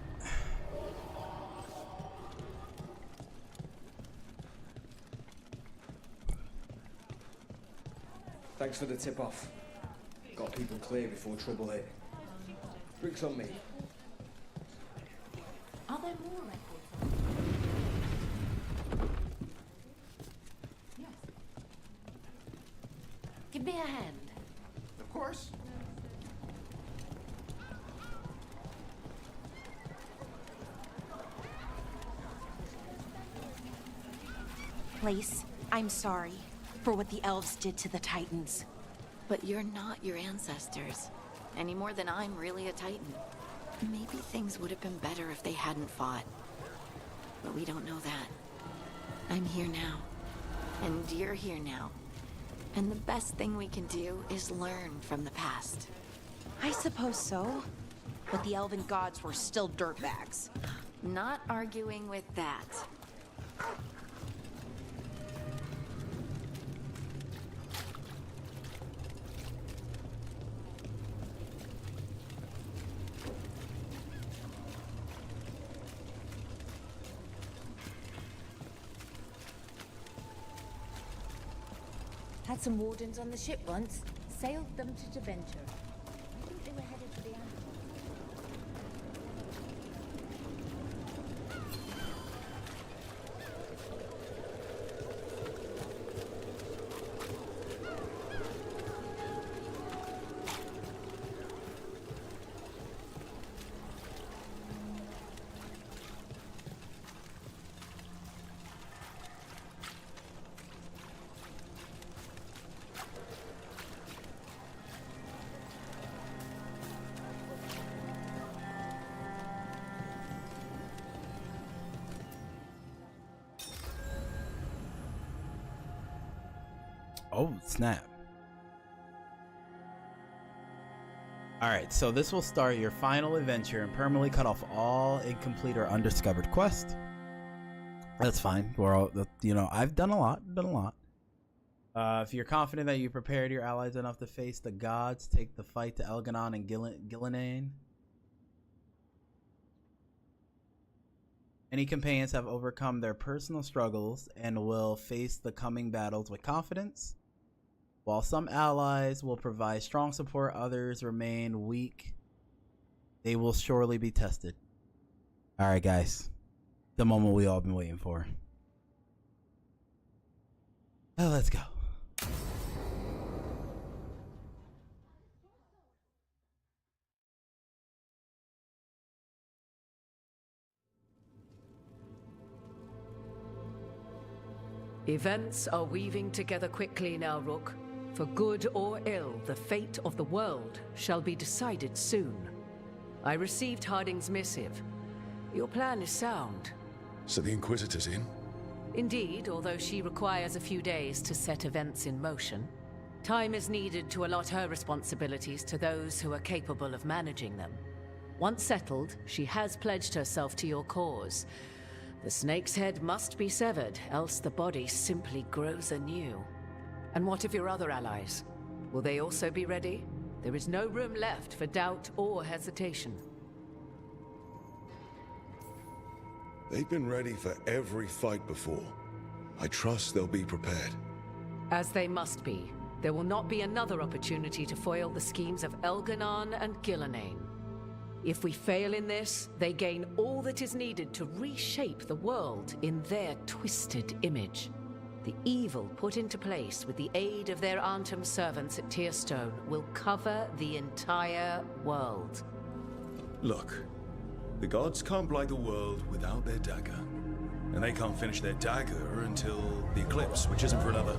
Thanks for the tip-off. Got people clear before trouble hit. Brink's on me. Are there more records? Yes. Give me a hand. Of course. Lace, I'm sorry for what the elves did to the Titans. But you're not your ancestors, any more than I'm really a Titan. Maybe things would have been better if they hadn't fought. But we don't know that. I'm here now. And you're here now. And the best thing we can do is learn from the past. I suppose so. But the elven gods were still dirtbags. Not arguing with that. Had some wardens on the ship once. Sailed them to Deventure. I think they were headed for the Amazon. Oh, snap. Alright, so this will start your final adventure and permanently cut off all incomplete or undiscovered quests. That's fine. We're all, you know, I've done a lot. If you're confident that you prepared your allies enough to face the gods, take the fight to Elganon and Gillenane. Any companions have overcome their personal struggles and will face the coming battles with confidence. While some allies will provide strong support, others remain weak. They will surely be tested. Alright, guys. The moment we all been waiting for. Oh, let's go. Events are weaving together quickly now, Rook. For good or ill, the fate of the world shall be decided soon. I received Harding's missive. Your plan is sound. So the Inquisitor's in? Indeed, although she requires a few days to set events in motion. Time is needed to allot her responsibilities to those who are capable of managing them. Once settled, she has pledged herself to your cause. The snake's head must be severed, else the body simply grows anew. And what of your other allies? Will they also be ready? There is no room left for doubt or hesitation. They've been ready for every fight before. I trust they'll be prepared. As they must be. There will not be another opportunity to foil the schemes of Elganon and Gillenane. If we fail in this, they gain all that is needed to reshape the world in their twisted image. The evil put into place with the aid of their Arnhem servants at Tearstone will cover the entire world. Look, the gods can't blight the world without their dagger. And they can't finish their dagger until the eclipse, which isn't for another.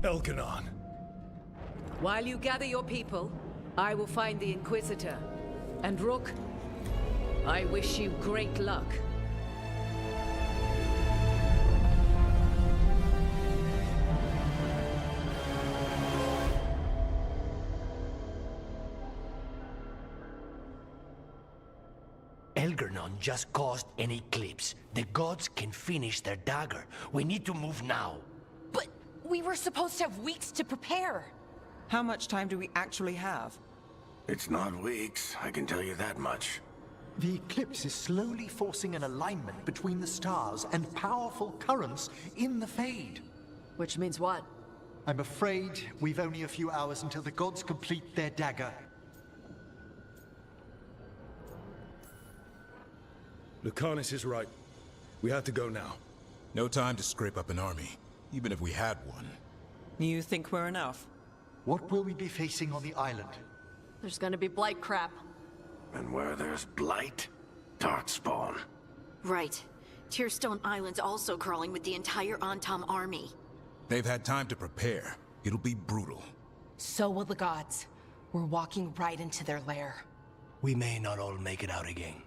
Elganon. While you gather your people, I will find the Inquisitor. And Rook, I wish you great luck. Elganon just caused an eclipse. The gods can finish their dagger. We need to move now. We were supposed to have weeks to prepare. How much time do we actually have? It's not weeks, I can tell you that much. The eclipse is slowly forcing an alignment between the stars and powerful currents in the Fade. Which means what? I'm afraid we've only a few hours until the gods complete their dagger. Lucanus is right. We have to go now. No time to scrape up an army, even if we had one. You think we're enough? What will we be facing on the island? There's gonna be blight crap. And where there's blight, darkspawn. Right. Tearstone Island's also crawling with the entire Antam army. They've had time to prepare. It'll be brutal. So will the gods. We're walking right into their lair. We may not all make it out again.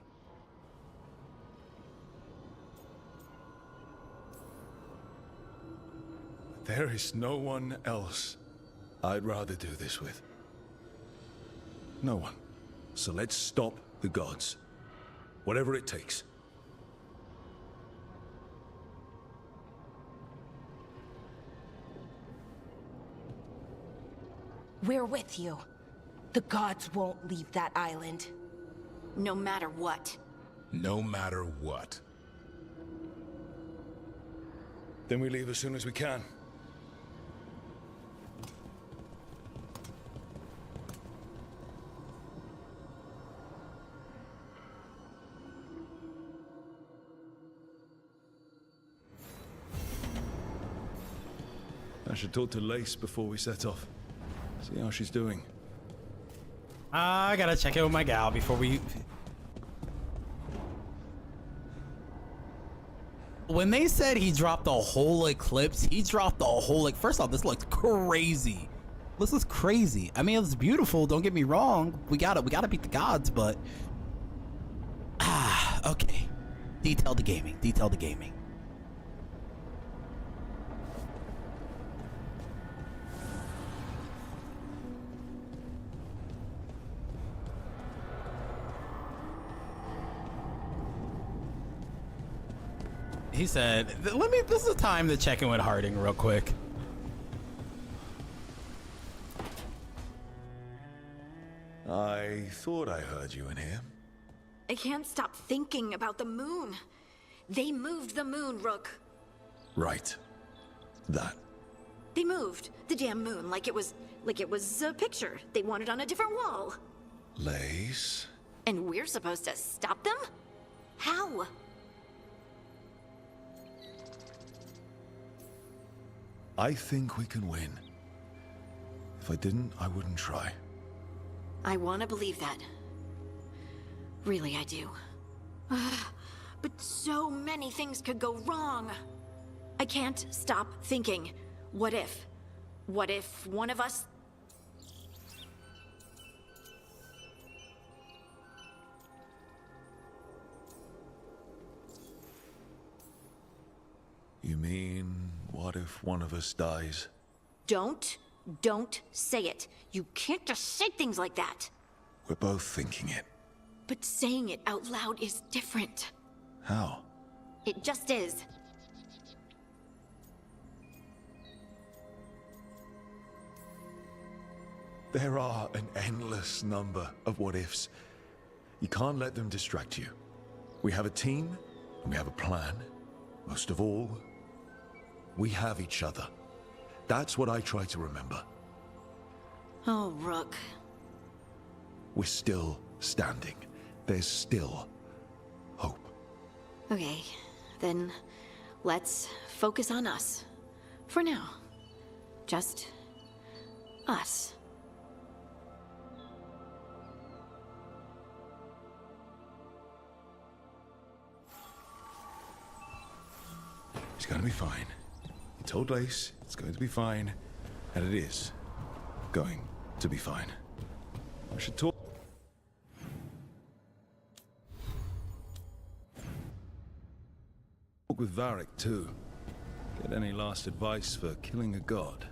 There is no one else I'd rather do this with. No one. So let's stop the gods. Whatever it takes. We're with you. The gods won't leave that island. No matter what. No matter what. Then we leave as soon as we can. I should talk to Lace before we set off. See how she's doing. I gotta check in with my gal before we... When they said he dropped a whole eclipse, he dropped a whole... First off, this looks crazy. This looks crazy. I mean, it was beautiful, don't get me wrong. We gotta beat the gods, but... okay. Detail the gaming. Detail the gaming. He said, this is time to check in with Harding real quick. I thought I heard you in here. I can't stop thinking about the moon. They moved the moon, Rook. Right. That. They moved the damn moon like it was a picture they wanted on a different wall. Lace? And we're supposed to stop them? How? I think we can win. If I didn't, I wouldn't try. I want to believe that. Really, I do. But so many things could go wrong. I can't stop thinking, what if? What if one of us... You mean, what if one of us dies? Don't say it. You can't just say things like that. We're both thinking it. But saying it out loud is different. How? It just is. There are an endless number of what-ifs. You can't let them distract you. We have a team, and we have a plan. Most of all, we have each other. That's what I try to remember. Oh, Rook. We're still standing. There's still hope. Okay, then let's focus on us. For now. Just us. It's gonna be fine. You told Lace it's going to be fine, and it is going to be fine. I should talk with Varric too. Get any last advice for killing a god.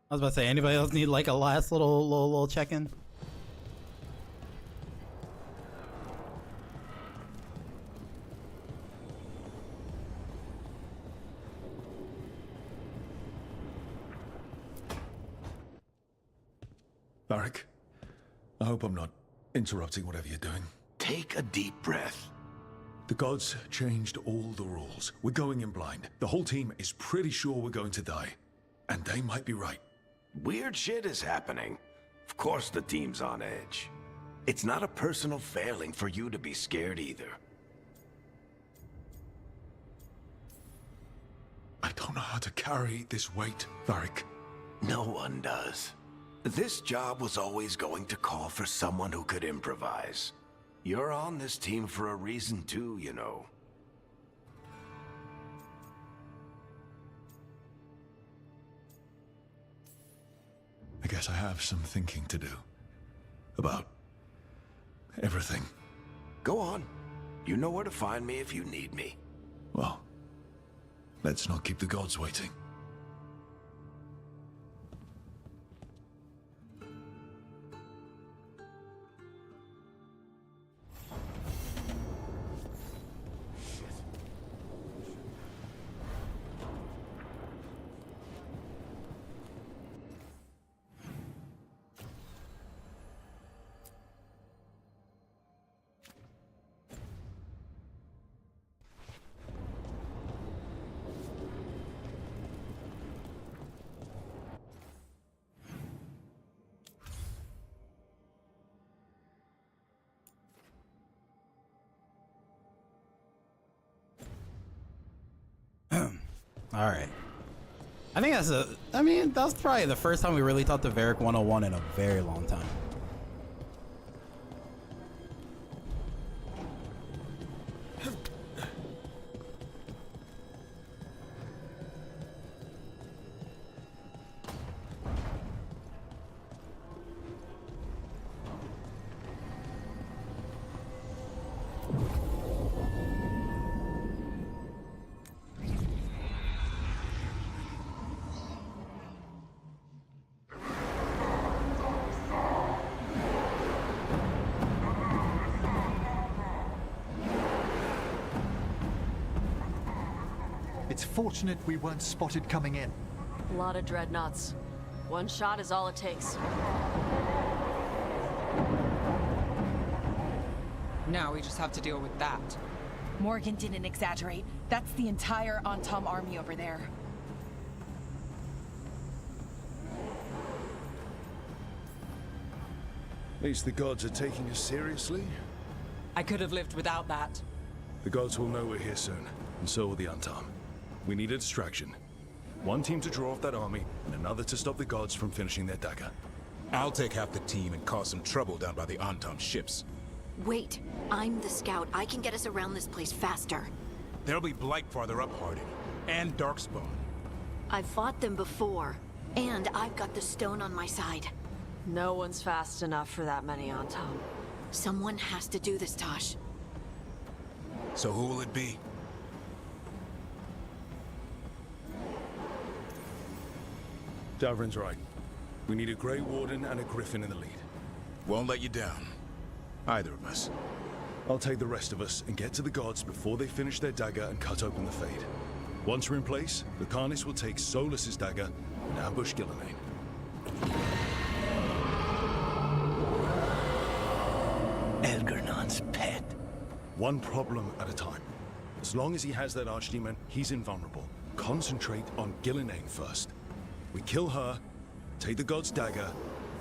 I was about to say, anybody else need like a last little check-in? Varric, I hope I'm not interrupting whatever you're doing. Take a deep breath. The gods changed all the rules. We're going in blind. The whole team is pretty sure we're going to die. And they might be right. Weird shit is happening. Of course the team's on edge. It's not a personal failing for you to be scared either. I don't know how to carry this weight, Varric. No one does. This job was always going to call for someone who could improvise. You're on this team for a reason too, you know. I guess I have some thinking to do. About everything. Go on. You know where to find me if you need me. Well, let's not keep the gods waiting. All right. I think that's probably the first time we really taught the Varric 101 in a very long time. It's fortunate we weren't spotted coming in. A lot of dreadnoughts. One shot is all it takes. Now we just have to deal with that. Morgan didn't exaggerate. That's the entire Antom army over there. At least the gods are taking us seriously. I could have lived without that. The gods will know we're here soon, and so will the Antom. We need a distraction. One team to draw off that army, and another to stop the gods from finishing their dagger. I'll take half the team and cause some trouble down by the Antom ships. Wait, I'm the scout. I can get us around this place faster. There'll be Blight farther up, Harding. And darkspawn. I've fought them before, and I've got the stone on my side. No one's fast enough for that many on Tom. Someone has to do this, Tosh. So who will it be? Davrin's right. We need a Grey Warden and a Griffin in the lead. Won't let you down. Either of us. I'll take the rest of us and get to the gods before they finish their dagger and cut open the Fade. Once we're in place, the Carnis will take Solus's dagger and ambush Gillenane. Elgernon's pet. One problem at a time. As long as he has that archdemon, he's invulnerable. Concentrate on Gillenane first. We kill her, take the god's dagger,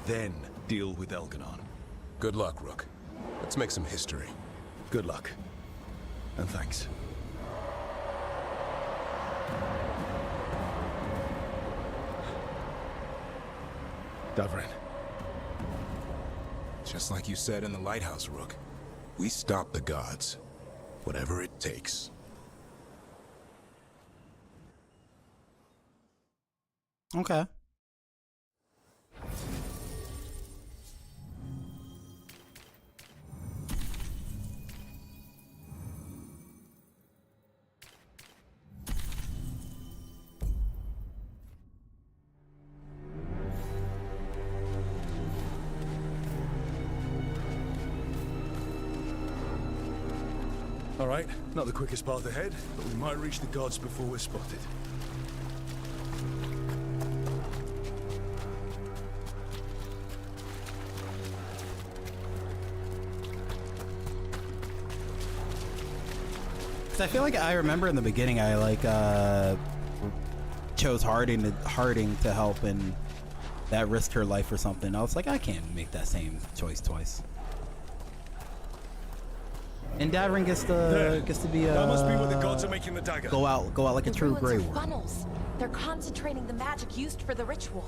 then deal with Elganon. Good luck, Rook. Let's make some history. Good luck. And thanks. Davrin. Just like you said in the lighthouse, Rook. We stop the gods. Whatever it takes. Okay. All right, not the quickest path ahead, but we might reach the gods before we're spotted. I feel like I remember in the beginning I chose Harding to help, and that risked her life or something. I was like, I can't make that same choice twice. And Davrin gets to be that must be where the gods are making the dagger. Go out like a true Grey Warden. Funnels. They're concentrating the magic used for the ritual.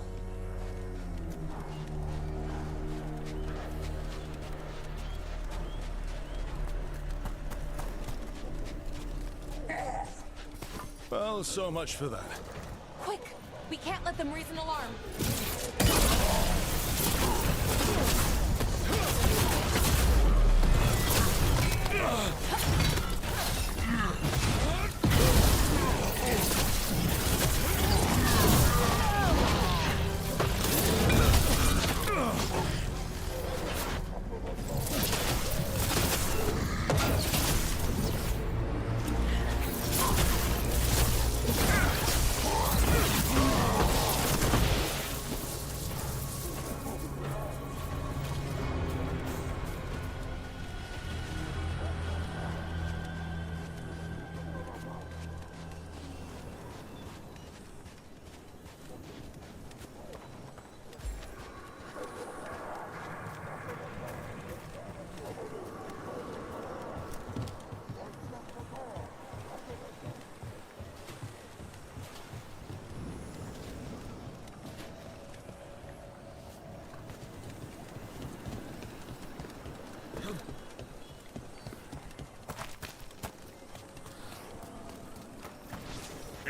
Well, so much for that. Quick! We can't let them raise an alarm.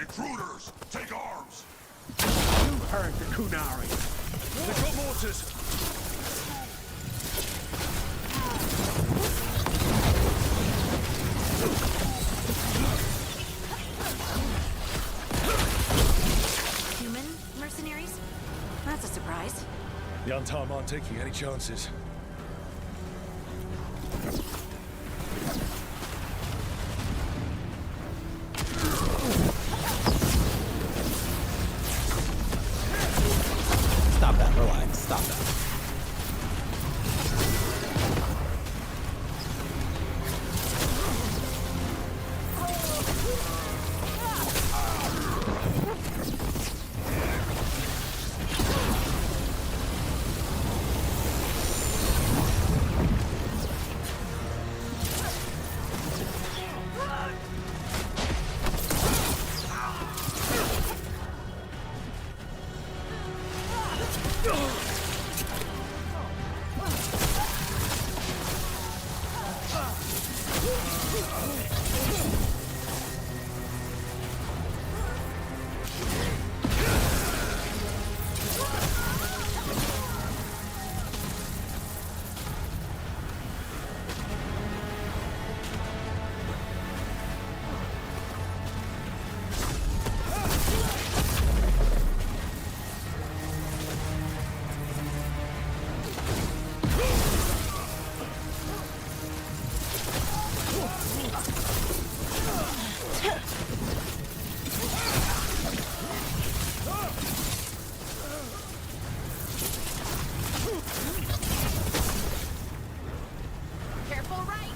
Recruiters, take arms! You heard the Kunari. They've got mortars! Human mercenaries? That's a surprise. The Untarm aren't taking any chances. Stop that. Relax. Stop that. Careful right!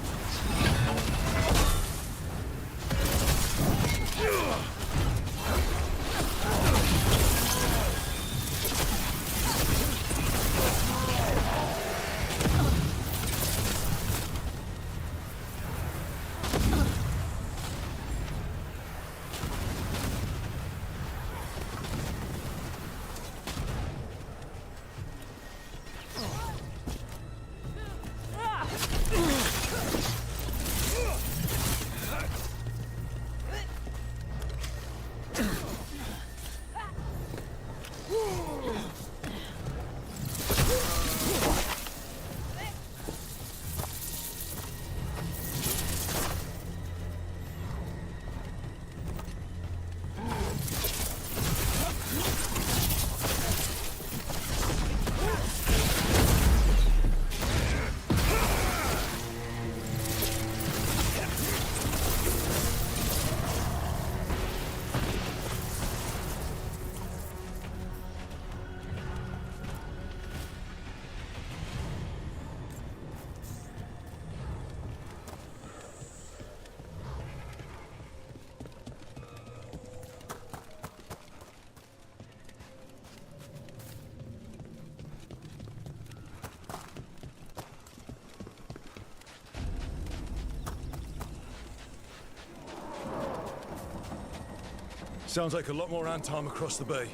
Sounds like a lot more Antarm across the bay.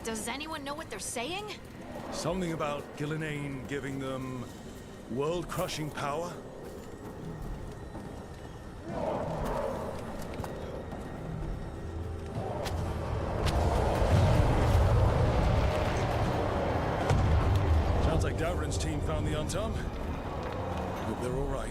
Does anyone know what they're saying? Something about Gillenane giving them world-crushing power? Sounds like Davrin's team found the Untarm. Hope they're all right.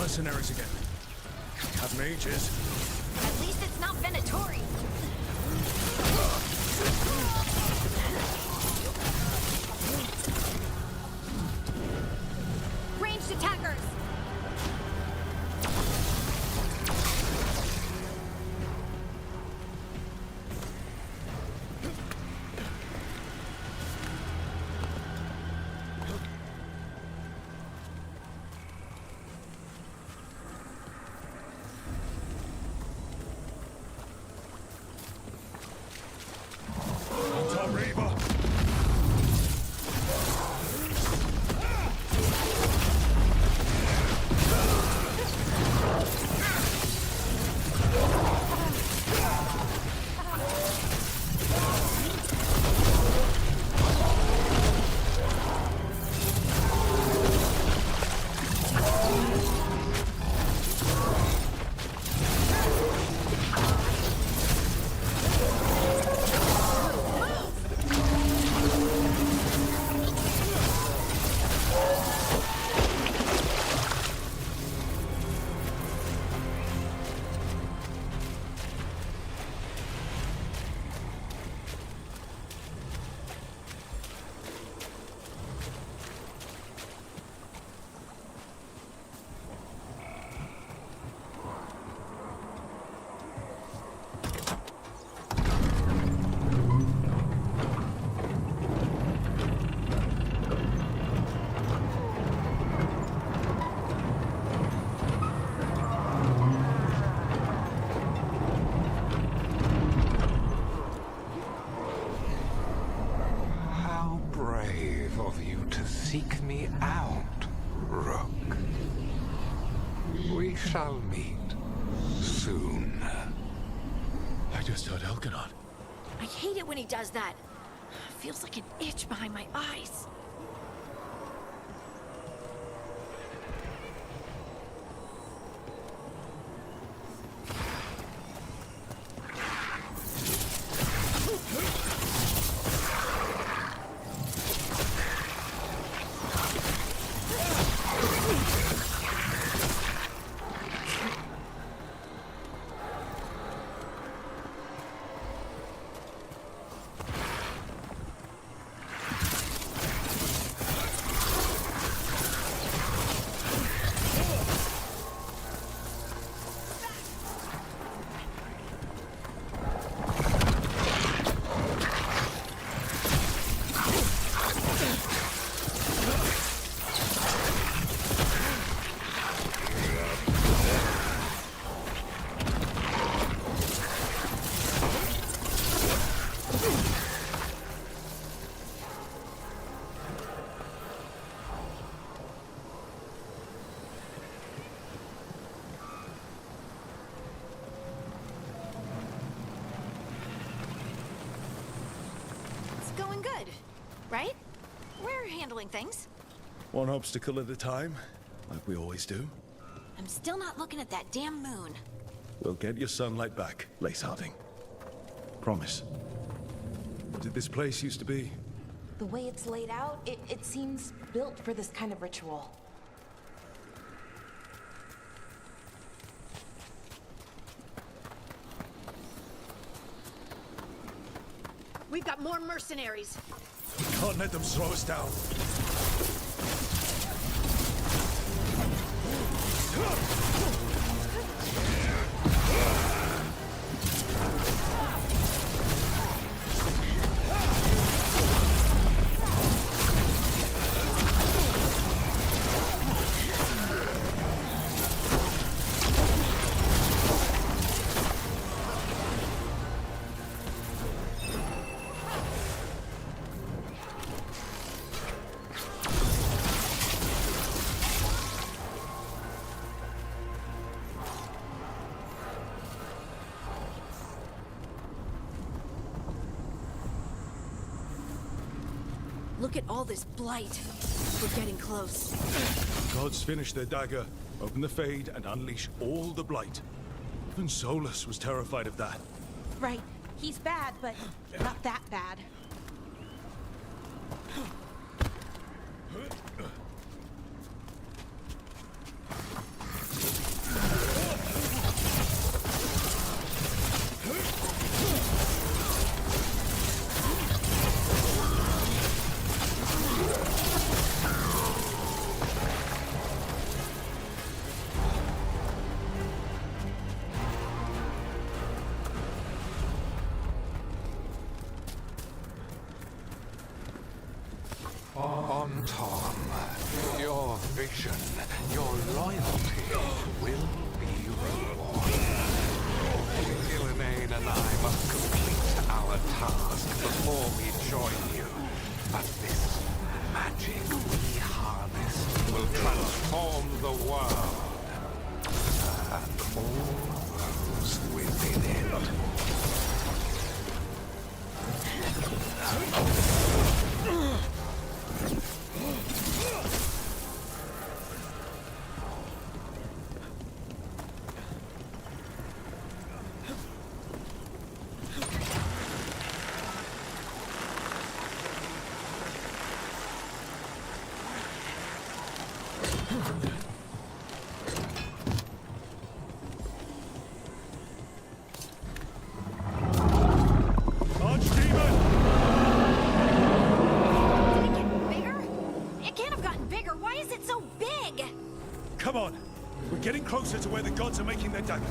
Mercenaries again. Have mages. At least it's not Venatori. Ranged attackers! seek me out, Rook. We shall meet soon. I just heard Elkanon. I hate it when he does that. Feels like an itch behind my eyes. Right? We're handling things. One obstacle at a time, like we always do. I'm still not looking at that damn moon. We'll get your sunlight back, Lace Harding. Promise. What did this place used to be? The way it's laid out, it seems built for this kind of ritual. We've got more mercenaries. We can't let them slow us down. Look at all this blight. We're getting close. Gods finish their dagger, open the Fade, and unleash all the blight. Even Solus was terrified of that. Right. He's bad, but not that bad. On Tom, your vision, your loyalty will be rewarded. Illuminae and I must complete our task before we join you. But this magic we harness will transform the world and all those within it. Come on! We're getting closer to where the gods are making their dagger.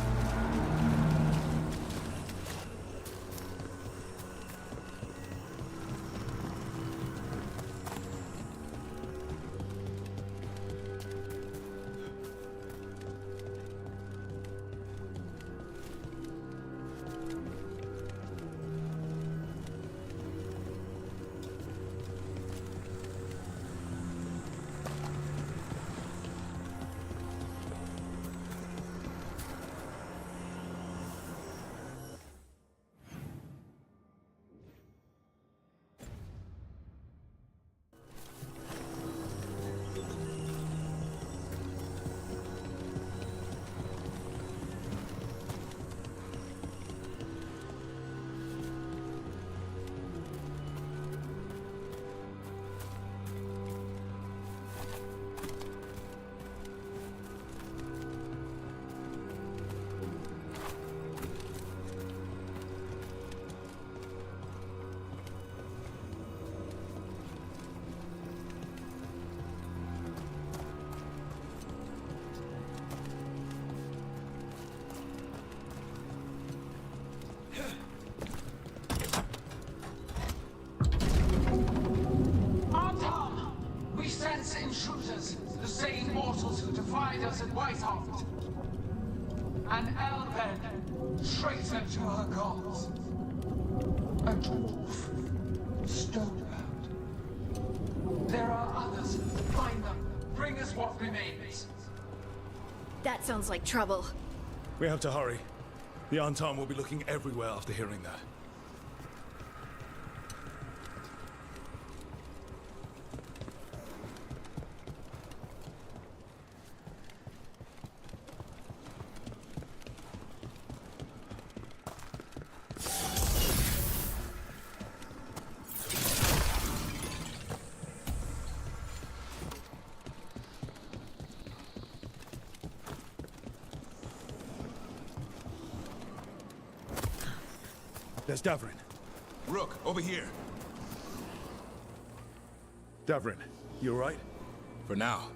intruders, the same mortals who defied us at Whitehall. An Elven, traitor to her gods. A dwarf, stonebound. There are others. Find them. Bring us what remains. That sounds like trouble. We have to hurry. The Anton will be looking everywhere after hearing that. There's Davrin. Rook, over here. Davrin, you alright? For now.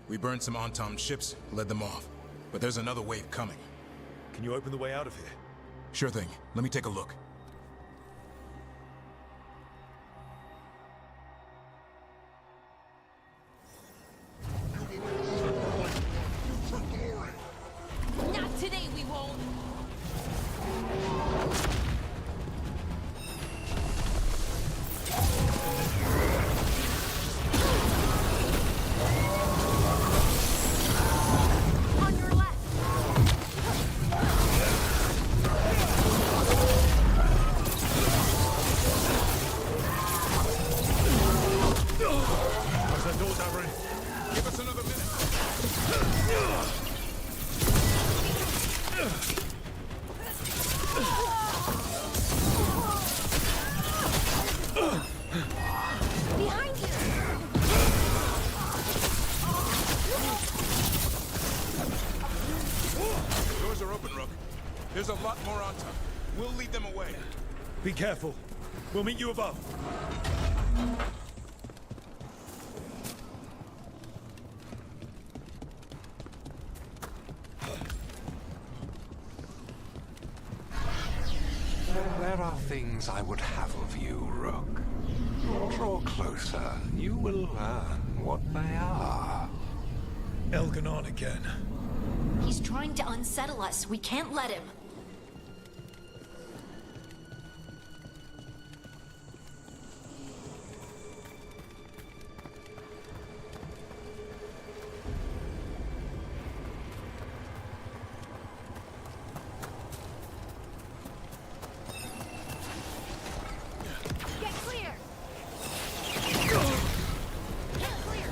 We burned some Antom ships, led them off. But there's another wave coming. Can you open the way out of here? Sure thing. Let me take a look. Not today, we won't. On your left. Close that door, Davrin. Give us another minute. Behind you. Doors are open, Rook. There's a lot more Antom. We'll lead them away. Be careful. We'll meet you above. There are things I would have of you, Rook. Draw closer. You will learn what they are. Elganon again. He's trying to unsettle us. We can't let him. Get clear! Get clear!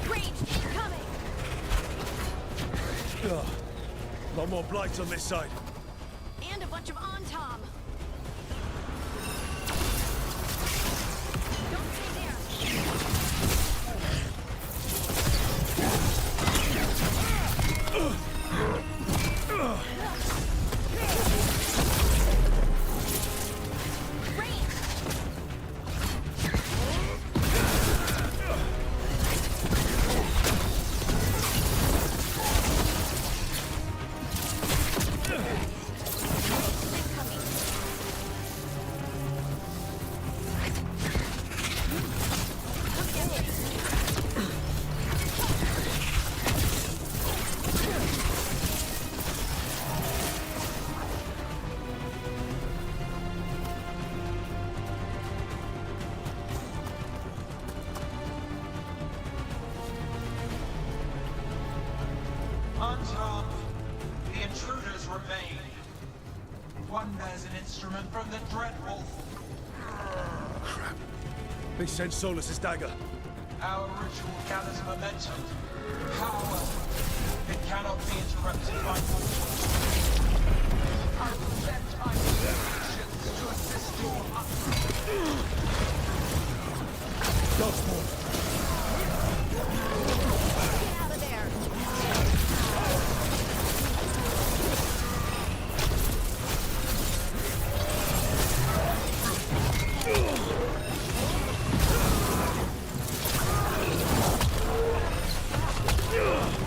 Range incoming! Ugh. A lot more blights on this side. And a bunch of Antom. Don't stay there. Anton, the intruders remain. One bears an instrument from the Dreadwolf. Crap. They sent Solus's dagger. Our ritual gathers momentum. Power. It cannot be interrupted by mortals. I will send my creations to assist your upgrade. Darkspawn. Get out of there. Ugh.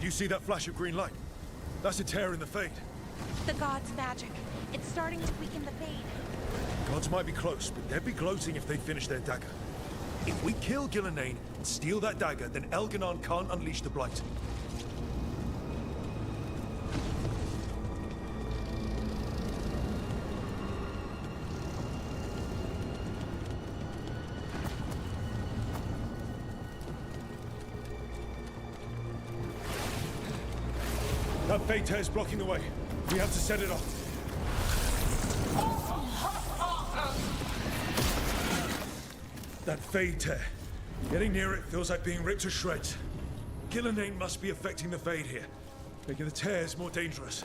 you see that flash of green light? That's a tear in the Fade. The god's magic. It's starting to weaken the Fade. Gods might be close, but they'd be gloating if they finish their dagger. If we kill Gillenane and steal that dagger, then Elganon can't unleash the Blight. That Fade tear is blocking the way. We have to set it off. That Fade tear. Getting near it feels like being ripped to shreds. Gillenane must be affecting the Fade here, making the tears more dangerous.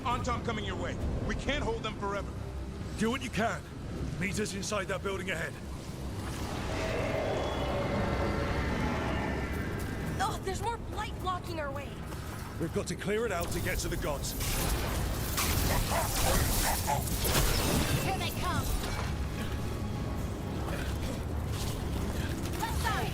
Anton coming your way. We can't hold them forever. Do what you can. Meet us inside that building ahead. Oh, there's more blight blocking our way. We've got to clear it out to get to the gods. Here they come. Left side.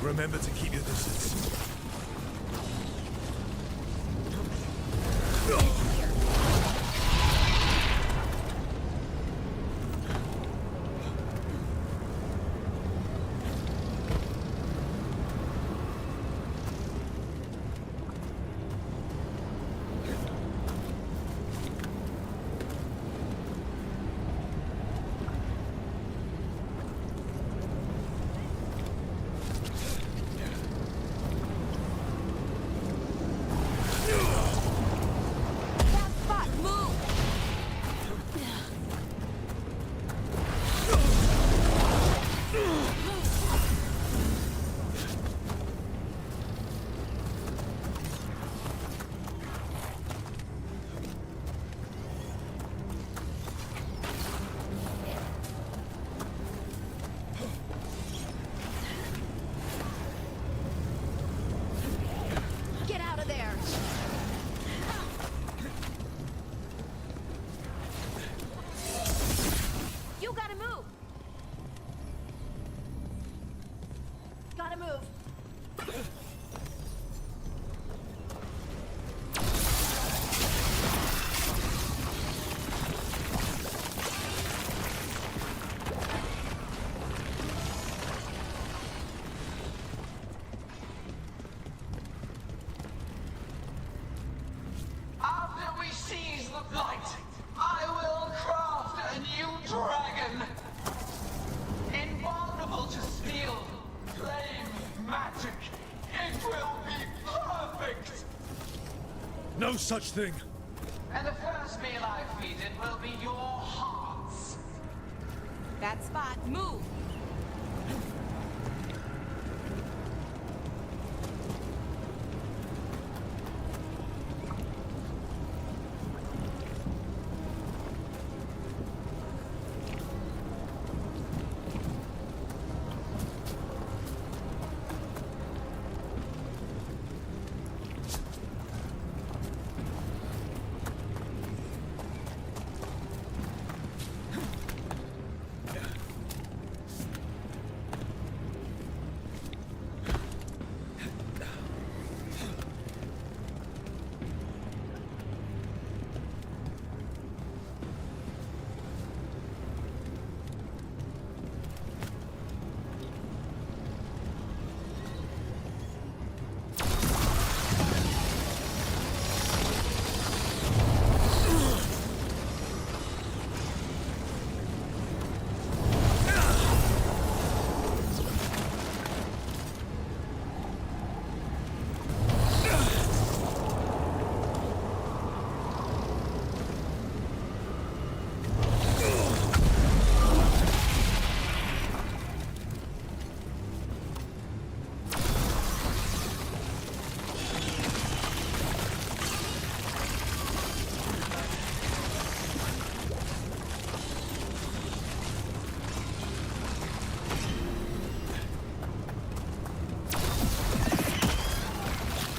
Remember to keep your distance. light, I will craft a new dragon. Invulnerable to steel, flame, magic. It will be perfect. No such thing. And the first meal I feed it will be your hearts. That spot. Move!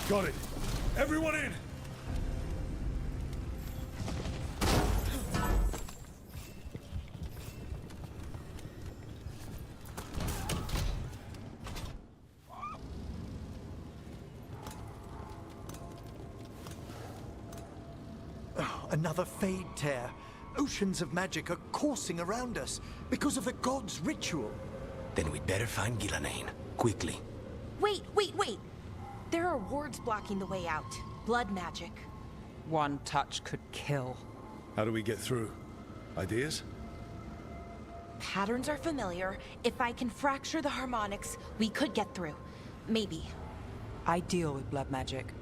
Got it. Everyone in! Oh, another fade tear. Oceans of magic are coursing around us because of the god's ritual. Then we'd better find Gillenane. Quickly. Wait. There are wards blocking the way out. Blood magic. One touch could kill. How do we get through? Ideas? Patterns are familiar. If I can fracture the harmonics, we could get through. Maybe. I deal with blood magic.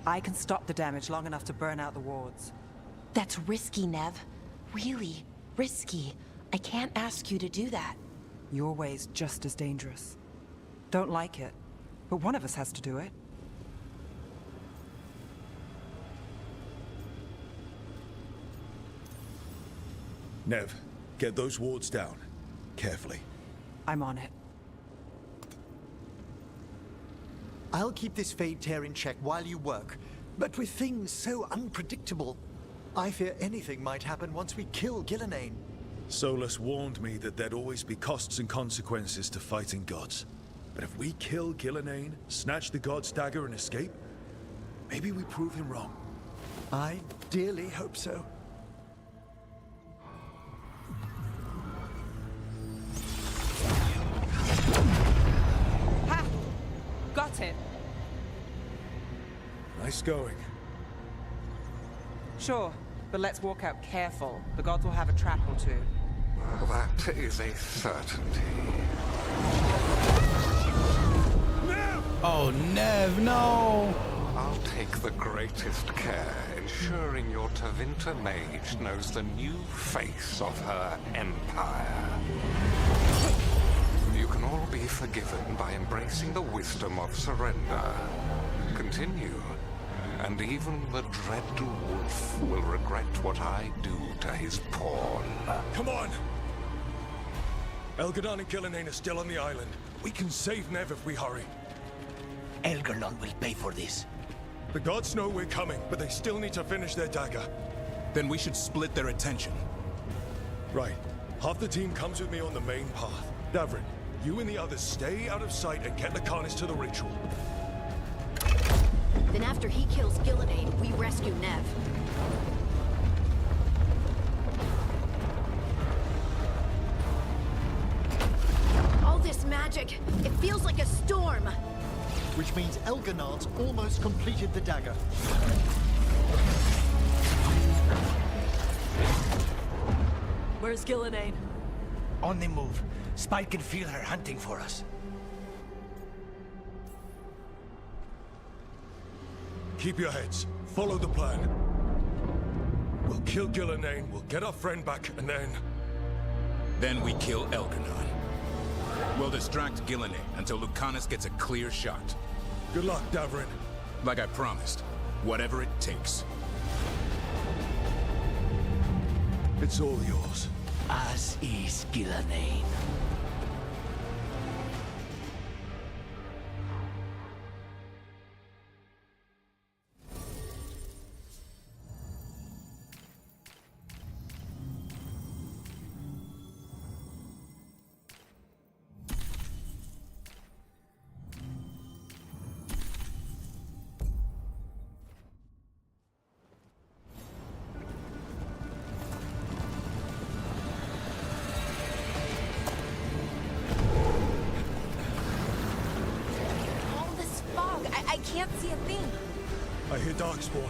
I can stop the damage long enough to burn out the wards. That's risky, Nev. Really risky. I can't ask you to do that. Your way's just as dangerous. Don't like it, but one of us has to do it. Nev, get those wards down. Carefully. I'm on it. I'll keep this fade tear in check while you work, but with things so unpredictable, I fear anything might happen once we kill Gillenane. Solus warned me that there'd always be costs and consequences to fighting gods. But if we kill Gillenane, snatch the god's dagger and escape, maybe we prove him wrong. I dearly hope so. Ha! Got it. Nice going. Sure, but let's walk out careful. The gods will have a trap or two. That is a certainty. Oh, Nev, no! I'll take the greatest care, ensuring your Tevinter mage knows the new face of her empire. You can all be forgiven by embracing the wisdom of surrender. Continue, and even the dread wolf will regret what I do to his pawn. Come on! Elgadon and Gillenane are still on the island. We can save Nev if we hurry. Elgarlon will pay for this. The gods know we're coming, but they still need to finish their dagger. Then we should split their attention. Right. Half the team comes with me on the main path. Davrin, you and the others stay out of sight and get the Carnage to the ritual. Then after he kills Gillenane, we rescue Nev. All this magic, it feels like a storm. Which means Elganard's almost completed the dagger. Where's Gillenane? On the move. Spike can feel her hunting for us. Keep your heads. Follow the plan. We'll kill Gillenane, we'll get our friend back, and then... Then we kill Elkanon. We'll distract Gillenane until Lucanus gets a clear shot. Good luck, Davrin. Like I promised, whatever it takes. It's all yours. As is Gillenane. I can't see a thing. I hear darkspawn.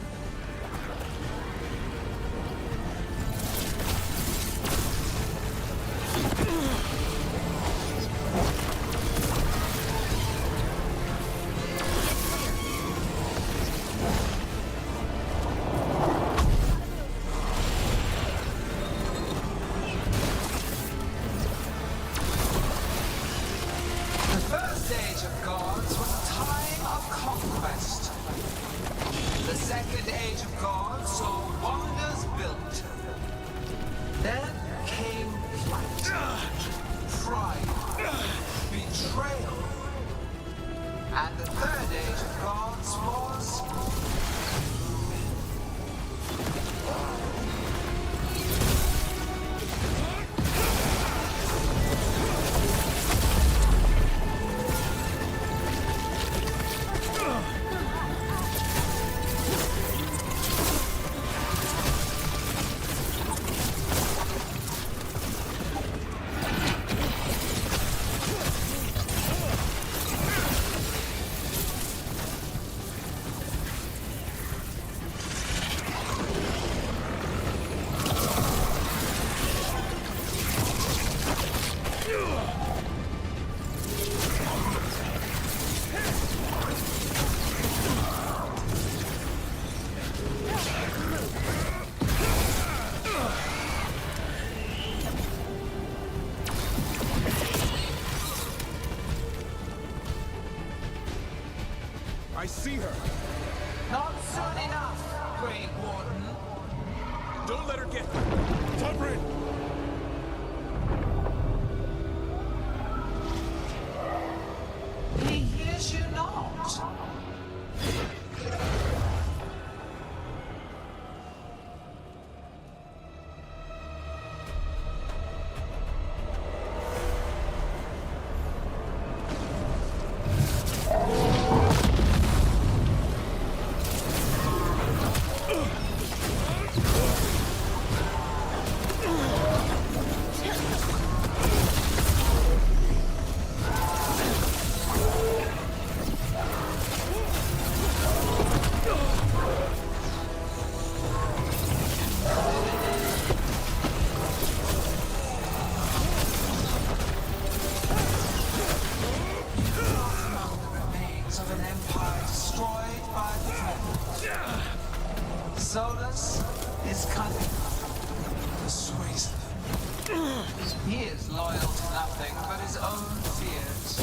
I see her. Not soon enough, Grey Warden. Don't let her get... Tubrin! He hears you not. Solus is cunning, persuasive. He is loyal to nothing but his own fears.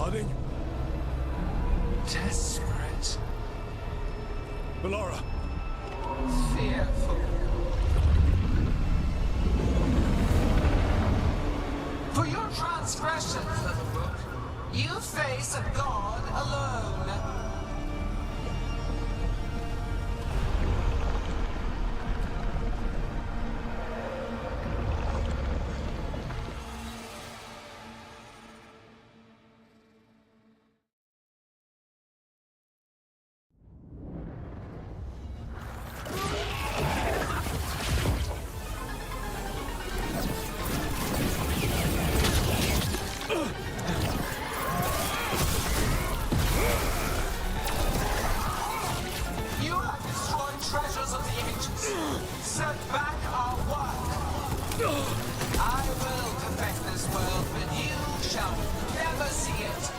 Harding? Desperate. Bellara! Fearful. For your transgressions, little book, you face a god alone. You have destroyed treasures of the ancients. Set back our work. I will perfect this world, but you shall never see it.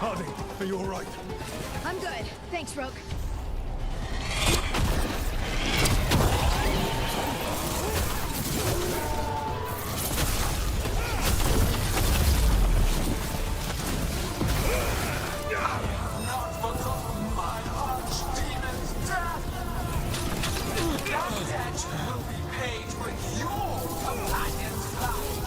Harding, are you alright? I'm good. Thanks, Rogue. Not forgotten my archdemon's death. That debt will be paid with your companion's life.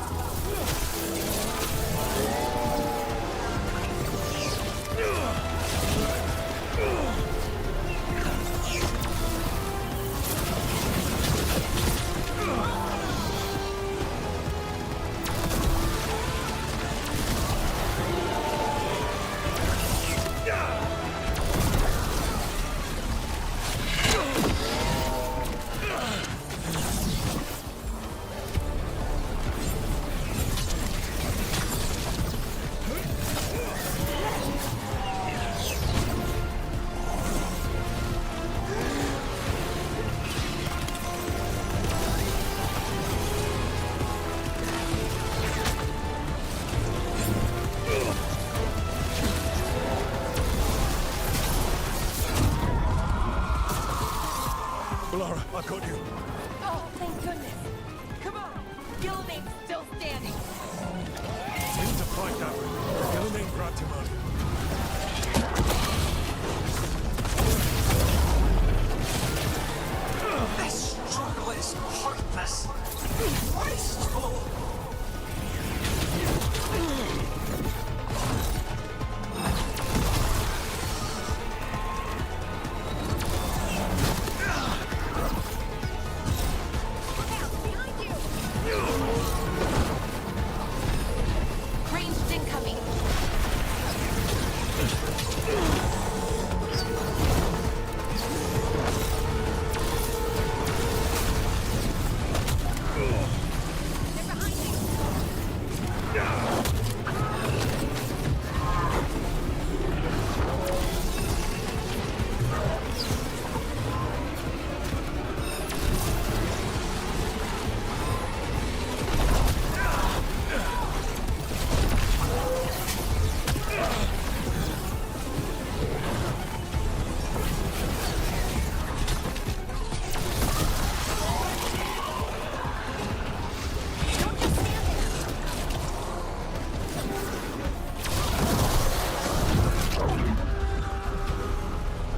Bellara, I've got you. Oh, thank goodness. Come on. Gilliman's still standing. We need to fight that one. Gilliman grabbed him earlier. This struggle is heartless. Wasteful. Ranged incoming.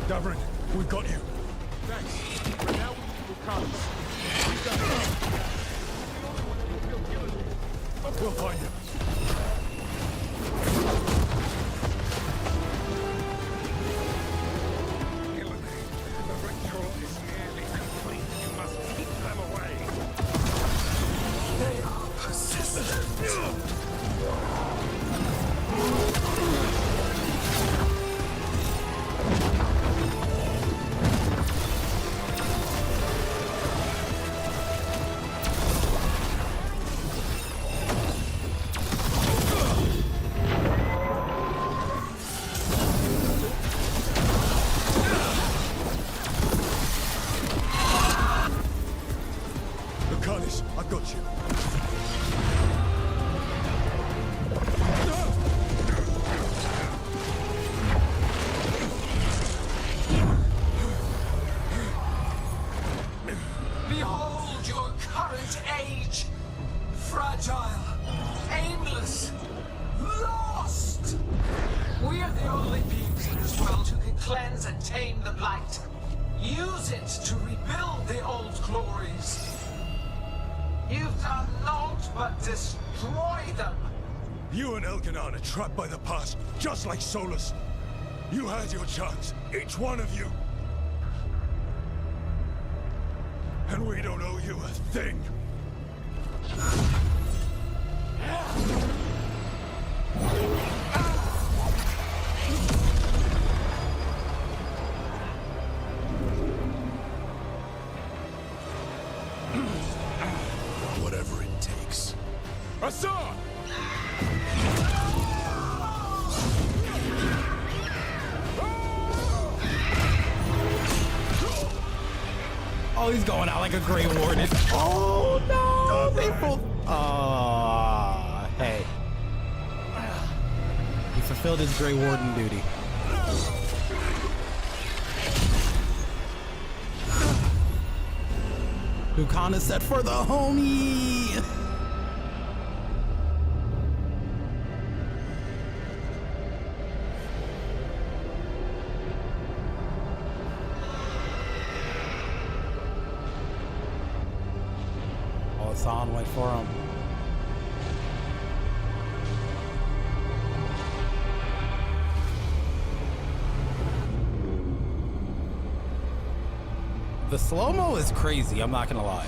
Davrin, we've got you. Thanks. But now we will come. We'll find him. the Blight. Use it to rebuild the old glories. You've done naught but destroy them. You and Elkanon are trapped by the past, just like Solus. You had your chance, each one of you. And we don't owe you a thing. Whatever it takes. Assad! Oh, he's going out like a Grey Warden. Oh no! They both. Hey. He fulfilled his Grey Warden duty. Lucan is set for the homie. Oh, Hassan went for him. The slow-mo is crazy, I'm not gonna lie.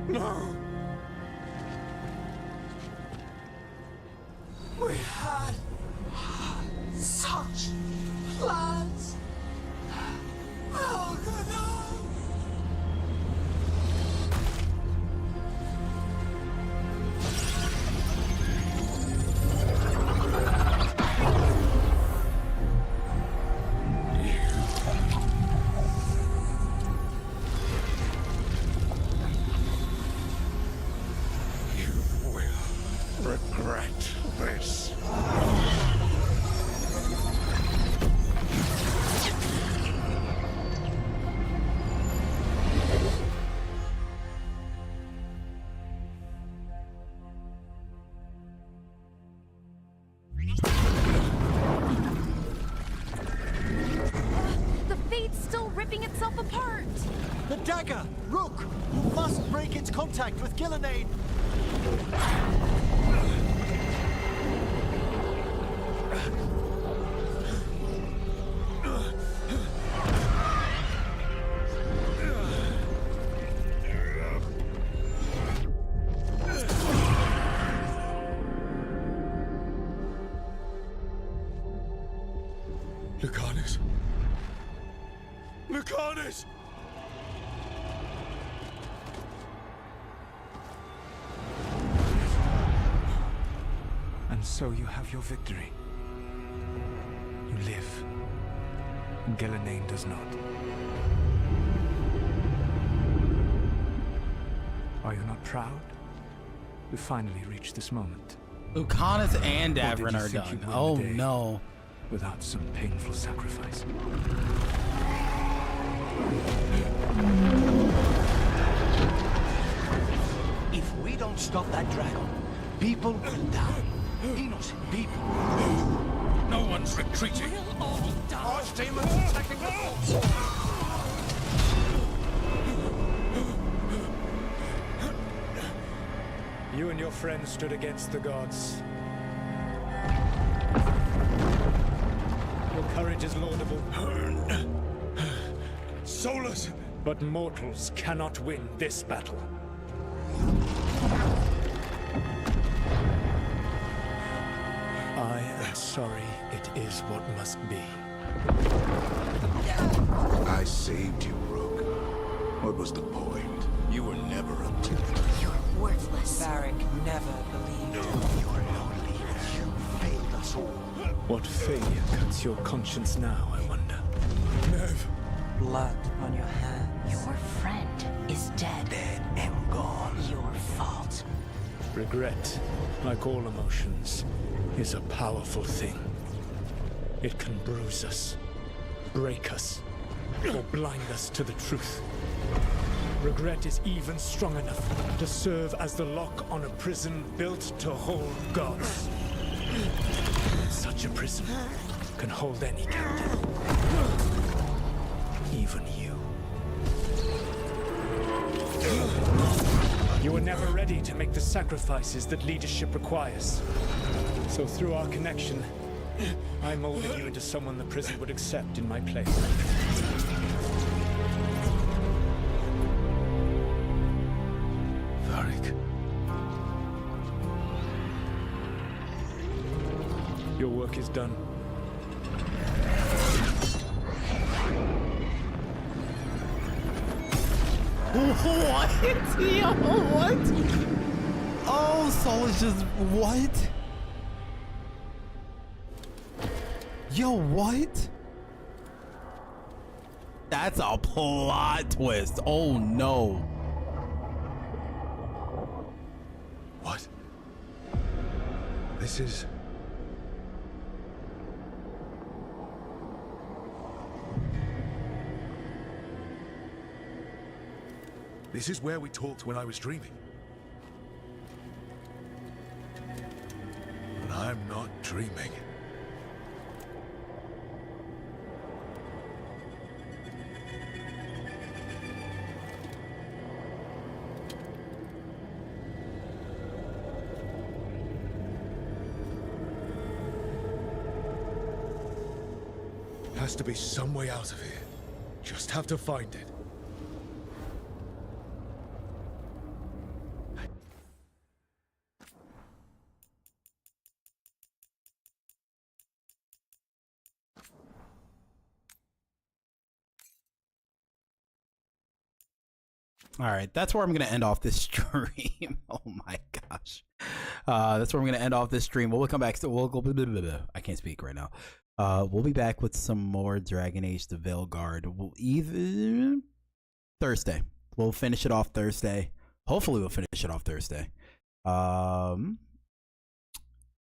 No. We had such plans. Oh, no. Regret this. The fate's still ripping itself apart. The dagger! Rook! You must break its contact with Gillenane! Lucanus! Lucanus! And so you have your victory. You live. And Gillenane does not. Are you not proud? We finally reached this moment. Lucanus and Or did you Davrin are think done. you'd win Oh the day no. Without some painful sacrifice. If we don't stop that dragon, people will die. Innocent people. No one's retreating. Archdemons attacking the fort. You and your friends stood against the gods. Your courage is laudable. Solus! But mortals cannot win this battle. I am sorry it is what must be. I saved you, Rook. What was the point? You were never a You're worthless. Varric never believed. You're lonely. You failed us all. What failure cuts your conscience now, I wonder? Nev, blood on your hands. Your friend is dead. Dead and gone. Your fault. Regret, like all emotions, is a powerful thing. It can bruise us, break us, or blind us to the truth. Regret is even strong enough to serve as the lock on a prison built to hold gods. Such a prison can hold any captive. Even you. You were never ready to make the sacrifices that leadership requires. So through our connection, I molded you into someone the prison would accept in my place. Varric. Your work is done. What? Yo, what? Oh, Saul is just what? Yo, what? That's a plot twist. Oh no. What? This is... This is where we talked when I was dreaming. And I'm not dreaming. Has to be some way out of here. Just have to find it. All right, that's where I'm going to end off this stream. Oh my gosh. That's where I'm going to end off this stream. We'll come back. I can't speak right now. We'll be back with some more Dragon Age The Veilguard. We'll either Thursday. We'll finish it off Thursday. Hopefully we'll finish it off Thursday.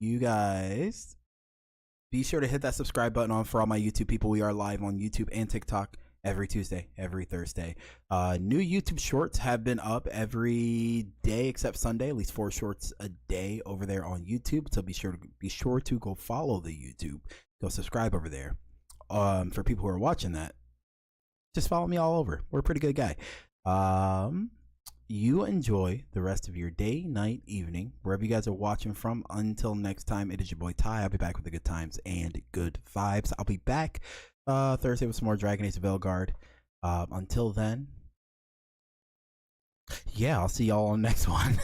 You guys, be sure to hit that subscribe button on for all my YouTube people. We are live on YouTube and TikTok every Tuesday, every Thursday. New YouTube shorts have been up every day except Sunday, at least 4 shorts a day over there on YouTube. So be sure to go follow the YouTube. Go subscribe over there. For people who are watching that, just follow me all over. We're a pretty good guy. You enjoy the rest of your day, night, evening, wherever you guys are watching from. Until next time, it is your boy Ty. I'll be back with the good times and good vibes. I'll be back Thursday with some more Dragon Age The Veilguard. Until then, yeah, I'll see y'all on the next one.